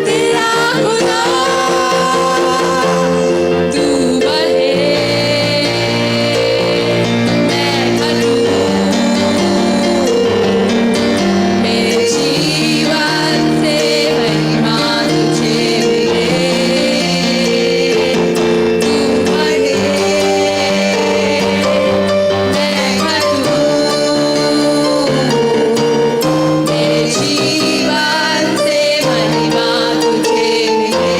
तेरा खुदा। तू बढ़े, मैं घटूं, मेरे जीवन से महिमा तुझे मिले। तू बढ़े, मैं घटूं, मेरे जीवन से महिमा तुझे मिले।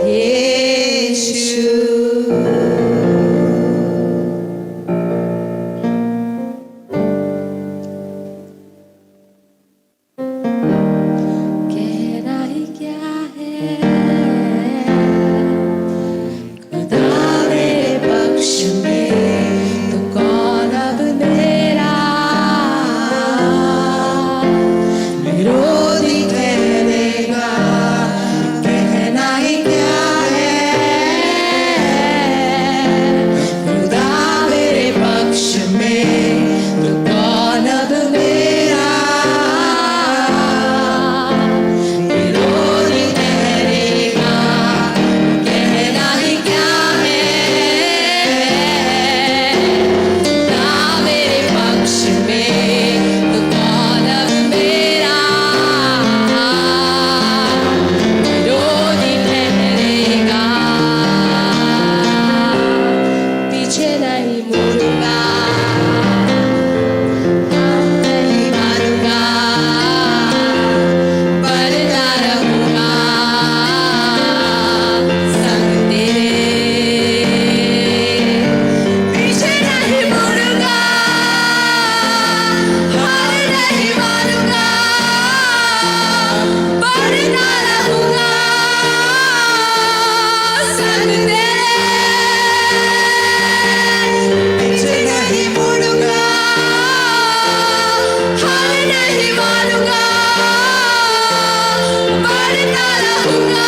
यीशु। कहना ही क्या है, खुदा मेरे पक्ष में, तो कौन अब मेरा विरोधी ठहरेगा। कहना ही क्या है, खुदा मेरे पक्ष में, तो कौन अब मेरा विरोधी ठहरेगा। कहना ही क्या है, खुदा मेरे पक्ष में, तो कौन अब मेरा विरोधी ठहरेगा। पीछे नहीं मुड़ूंगा, नहीं मारूंगा, बढ़ता रहूंगा संग तेरे। पीछे नहीं मुड़ूंगा, हार नहीं मारूंगा, बढ़ता रहूंगा संग तेरे। पीछे नहीं मुड़ूंगा हार नहीं मारूंगा, बढ़ता रहूंगा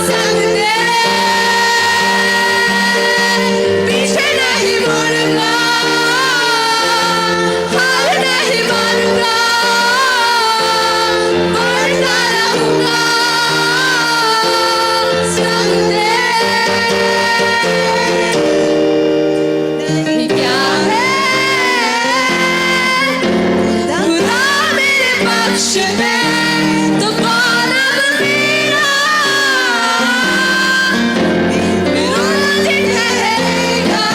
संग तेरे। पीछे नहीं मुड़ूंगा, हार नहीं मारूंगा, बढ़ता रहूंगा संग तेरे। क्या है, खुदा मेरे पक्ष में, तो कौन अब मेरा विरोधी ठहरेगा।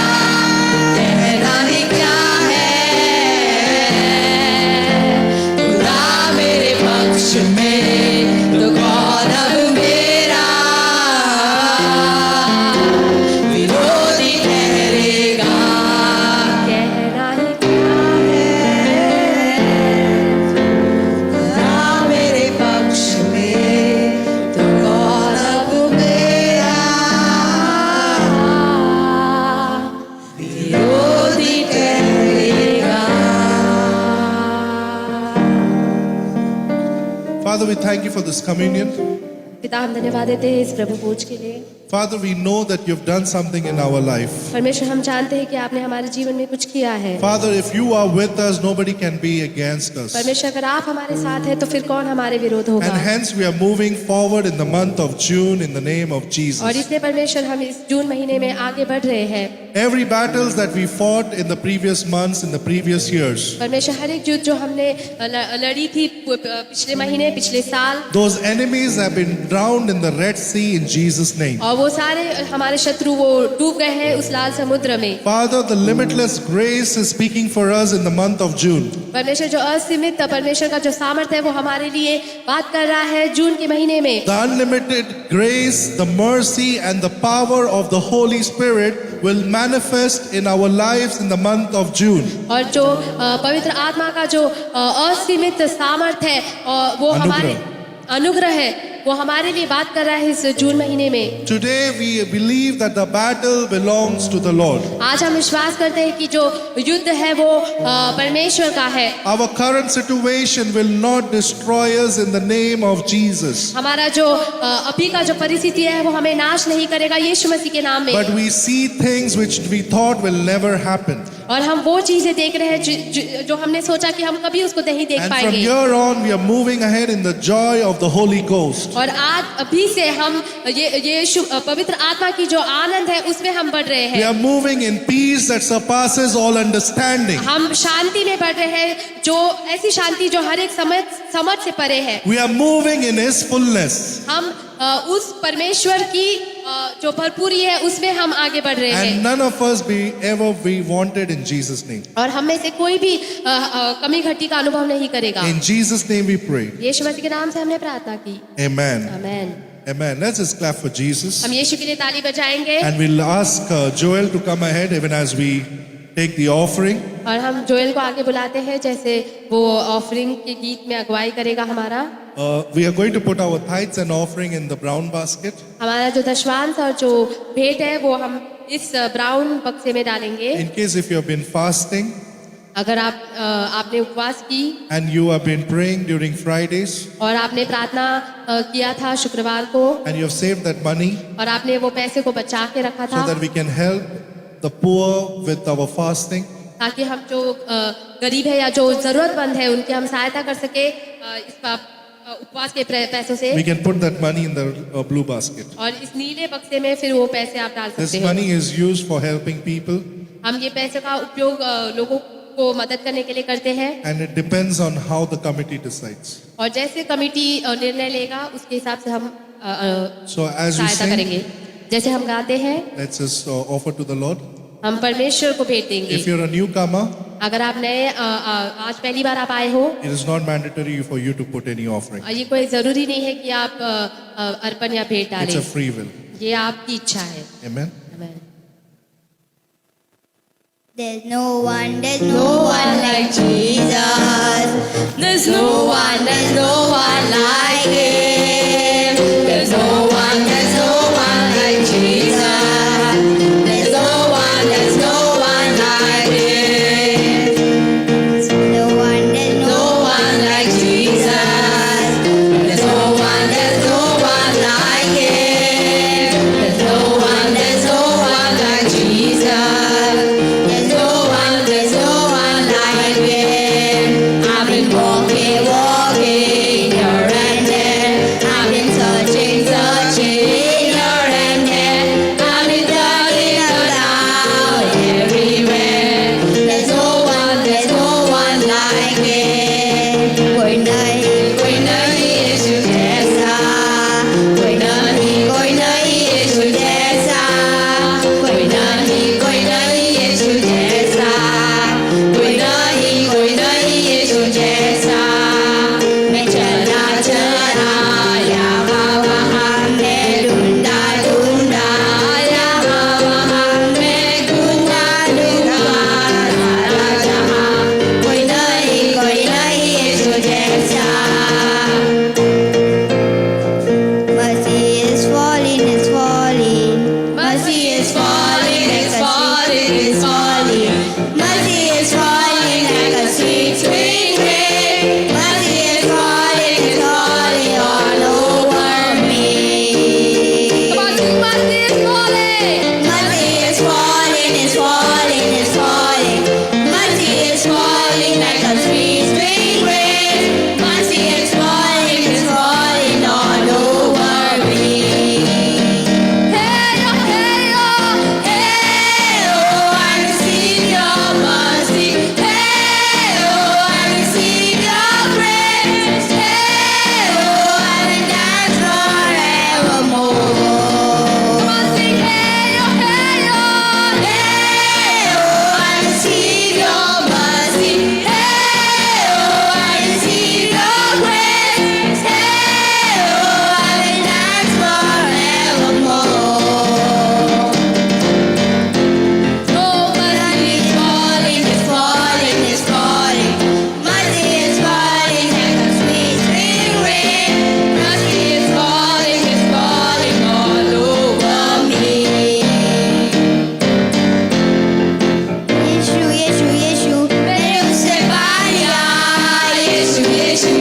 कहना ही क्या है, खुदा में तो कौन अब मेरा विरोधी ठहरेगा। कहना ही क्या है, ना मेरे पक्ष में तो कौन अब मेरा विरोधी ठहरेगा। Father, we thank you for this communion. पिता हम धन्यवाद देते हैं इस प्रभु भोज के लिए। Father, we know that you've done something in our life. परमेश्वर हम जानते हैं कि आपने हमारे जीवन में कुछ किया है। Father, if you are with us, nobody can be against us. परमेश्वर अगर आप हमारे साथ हैं तो फिर कौन हमारे विरोध होगा। And hence we are moving forward in the month of June in the name of और Jesus. इसलिए परमेश्वर हम इस जून महीने में आगे बढ़ रहे हैं। Every battles that we fought in the previous months, in the previous years, परमेश्वर हर एक युद्ध जो हमने लड़ी थी पिछले महीने पिछले साल, those enemies have been drowned in the Red Sea in Jesus' name. और वो सारे हमारे शत्रु वो डूब गए हैं उस लाल समुद्र में। Father, the limitless grace is speaking for us in the month of June. परमेश्वर जो असीमित परमेश्वर का जो सामर्थ्य है वो हमारे लिए बात कर रहा है जून के महीने में। The unlimited grace, the mercy and the power of the Holy Spirit will manifest in our lives in the month of June. और जो पवित्र आत्मा का जो असीमित सामर्थ्य है और वो हमारे अनुग्रह है वो हमारे लिए बात कर रहा है इस जून महीने में। Today we believe that the battle belongs to the Lord. आज हम विश्वास करते हैं कि जो युद्ध है वो परमेश्वर का है। Our current situation will not destroy us in the name of Jesus. हमारा जो अभी का जो परिस्थिति है वो हमें नाश नहीं करेगा यीशु मसीह के नाम में। But we see things which we thought will never happen. और हम वो चीजें देख रहे हैं जो हमने सोचा कि हम कभी उसको नहीं देख And from पाएंगे। here on we are moving ahead in the joy of the Holy Ghost. और आज अभी से हम ये पवित्र आत्मा की जो आनंद है उसमें हम बढ़ रहे We हैं। are moving in peace that surpasses all understanding. हम शांति में बढ़ रहे हैं जो ऐसी शांति जो हर एक समझ से परे है। We are moving in His fullness. हम उस परमेश्वर की जो भरपूरी है उसमें हम आगे बढ़ रहे And हैं। none of us ever be wanted in Jesus' name. और हम में से कोई भी कमी घटी का अनुभव नहीं करेगा। In Jesus' name we pray. यीशु मसीह के नाम से हमने प्रार्थना की। Amen. Amen. Amen. Let's just clap for Jesus. हम यीशु के लिए ताली बजाएंगे And we'll ask Joel to come ahead even as we take the offering. और हम जोएल को आगे बुलाते हैं जैसे वो ऑफरिंग के गीत में अगुवाई करेगा हमारा। We are going to put our tithes and offering in the brown basket. हमारा जो दशवांश और जो भेंट है वो हम इस ब्राउन बक्से में डालेंगे। In case if you have been fasting अगर आपने उपवास की and you have been praying during Fridays और आपने प्रार्थना किया था शुक्रवार को and you have saved that money और आपने वो पैसे को बचा के रखा था so that we can help the poor with our fasting, ताकि हम जो गरीब है या जो जरूरतमंद है उनकी हम सहायता कर सके इसका उपवास के पैसों से। we can put that money in the blue basket. और इस नीले बक्से में फिर वो पैसे आप डाल This सकते हैं। money is used for helping people हम ये पैसे का उपयोग लोगों को मदद करने के लिए करते हैं and it depends on how the committee decides. और जैसे कमेटी निर्णय लेगा उसके हिसाब से हम So as we सहायता करेंगे। sing, जैसे हम गाते हैं let's just offer to the Lord. हम परमेश्वर को भेंट देंगे। If you're a newcomer, अगर आप नए आज पहली बार आप आए हो it is not mandatory for you to put any offering. ये कोई जरूरी नहीं है कि आप अर्पण या भेंट It's a डालें, free will. ये आपकी इच्छा है। Amen. Amen. There's no one like Jesus. There's no one like Him. There's no one like Jesus. There's no one like Him. No one like Jesus. There's no one like Him. There's no one like Jesus. There's no one like Him. I've been walking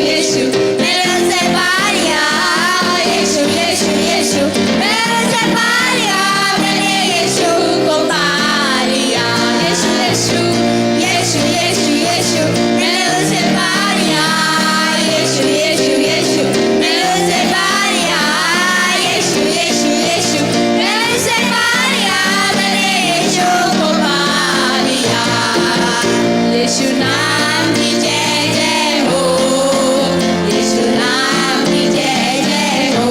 Yeshu, Melo Separia, Yeshu, Yeshu, Yeshu, Melo Separia, Mene Yeshu, Comparia, Yeshu, Yeshu, Yeshu, Yeshu, Yeshu, Melo Separia, Yeshu, Yeshu, Yeshu, Melo Separia, Yeshu, Yeshu, Yeshu, Melo Separia, Mene Yeshu, Comparia, Yeshu नाम की जय जय हो, यीशु नाम की जय जय हो,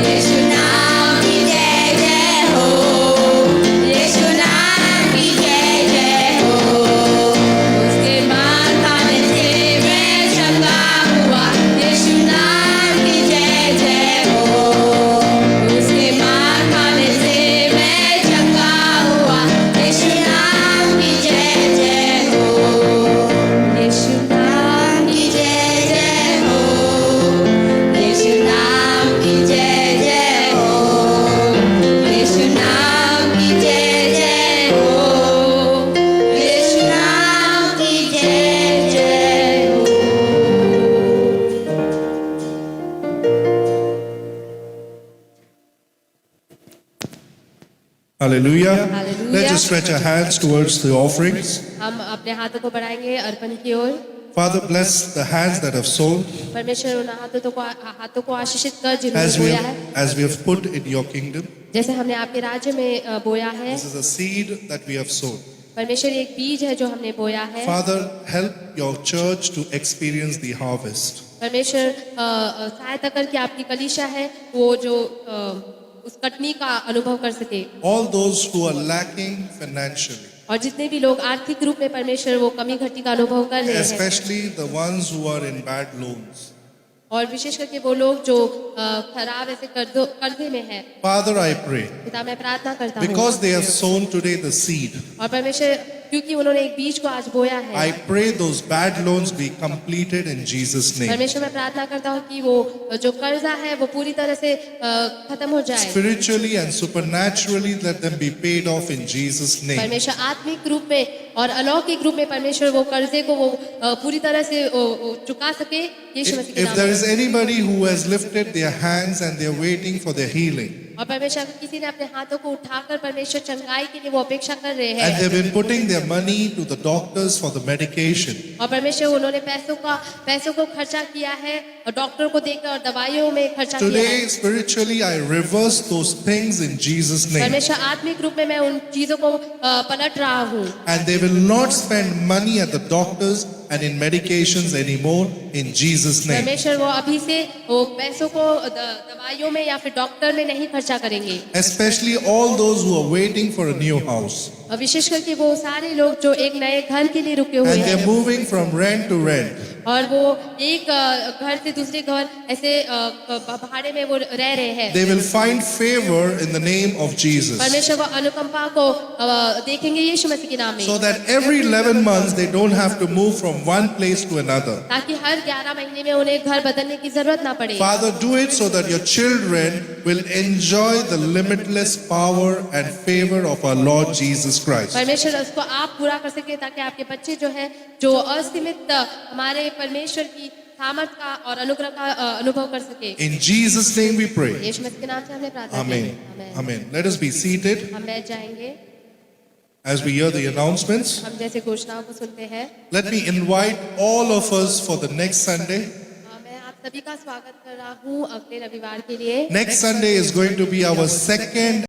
यीशु नाम की जय जय हो, यीशु नाम की जय जय हो। उसके मार खाने से मैं चंगा हुआ, यीशु नाम की जय जय हो। उसके मार खाने से मैं चंगा हुआ, यीशु नाम की जय जय हो। यीशु नाम की जय जय हो, यीशु नाम की जय जय हो, यीशु नाम की जय जय हो, यीशु नाम की जय जय हो। Hallelujah. Hallelujah. Let's just stretch our hands towards the offerings. हम अपने हाथों को बढ़ाएंगे अर्पण की ओर। Father, bless the hands that have sown परमेश्वर उन हाथों को आशीषित कर जिन्होंने as we बोया have, है, as we have put in your kingdom. जैसे हमने आपके राज्य में बोया है। This is a seed that we have sown. परमेश्वर ये एक बीज है जो हमने बोया है। Father, help your church to experience the harvest. परमेश्वर सहायता करके आपकी कलीसिया है वो जो उस कटनी का अनुभव कर सके। All those who are lacking financially, और जितने भी लोग आर्थिक रूप में परमेश्वर वो कमी घटी का अनुभव कर रहे हैं, especially the ones who are in bad loans. और विशेष करके वो लोग जो खराब ऐसे कर्जे में है, Father, I pray, पिता मैं प्रार्थना करता हूँ because they have sown today the seed, और परमेश्वर क्योंकि उन्होंने एक बीज को आज बोया है, I pray those bad loans be completed in Jesus' name. परमेश्वर मैं प्रार्थना करता हूँ कि वो जो कर्जा है वो पूरी तरह से खत्म हो जाए। Spiritually and supernaturally, let them be paid off in Jesus' name. परमेश्वर आत्मिक रूप में और अलौकिक रूप में परमेश्वर वो कर्जे को वो पूरी तरह से चुका सके यीशु मसीह के If नाम there में। is anybody who has lifted their hands and they are waiting for their healing, और परमेश्वर अगर किसी ने अपने हाथों को उठाकर परमेश्वर चंगाई के लिए वो अपेक्षा कर रहे and हैं they've been putting their money to the doctors for the medication, और परमेश्वर उन्होंने पैसों को खर्चा किया है और डॉक्टर को देकर और दवाइयों में खर्चा किया है। today spiritually I reverse those things in Jesus' name. परमेश्वर आत्मिक रूप में मैं उन चीजों को पलट रहा हूँ And they will not spend money at the doctors and in medications anymore in Jesus' name. परमेश्वर वो अभी से वो पैसों को दवाइयों में या फिर डॉक्टर में नहीं खर्चा करेंगे। Especially all those who are waiting for a new house और विशेष करके वो सारे लोग जो एक नए घर के लिए रुके हुए and they're हैं moving from rent to rent. और वो एक घर से दूसरे घर ऐसे भाड़े में वो रह रहे हैं। They will find favor in the name of Jesus. परमेश्वर वो अनुकंपा को देखेंगे यीशु मसीह के नाम में, So that every 11 months they don't have to move from one place to another. ताकि हर 11 महीने में उन्हें घर बदलने की जरूरत ना पड़े। Father, do it so that your children will enjoy the limitless power and favor of our Lord Jesus Christ. परमेश्वर उसको आप पूरा कर सके ताकि आपके बच्चे जो है जो असीमित हमारे परमेश्वर की सामर्थ का और अनुग्रह का अनुभव कर सके। In Jesus' name we pray. यीशु मसीह के नाम से हमने प्रार्थना की Amen. है। Amen. Let us be seated हम बैठ जाएंगे as we hear the announcements. हम जैसे घोषणाओं को सुनते हैं। Let me invite all of us for the next Sunday. मैं आप सभी का स्वागत कर रहा हूँ अगले रविवार के लिए। Next Sunday is going to be our second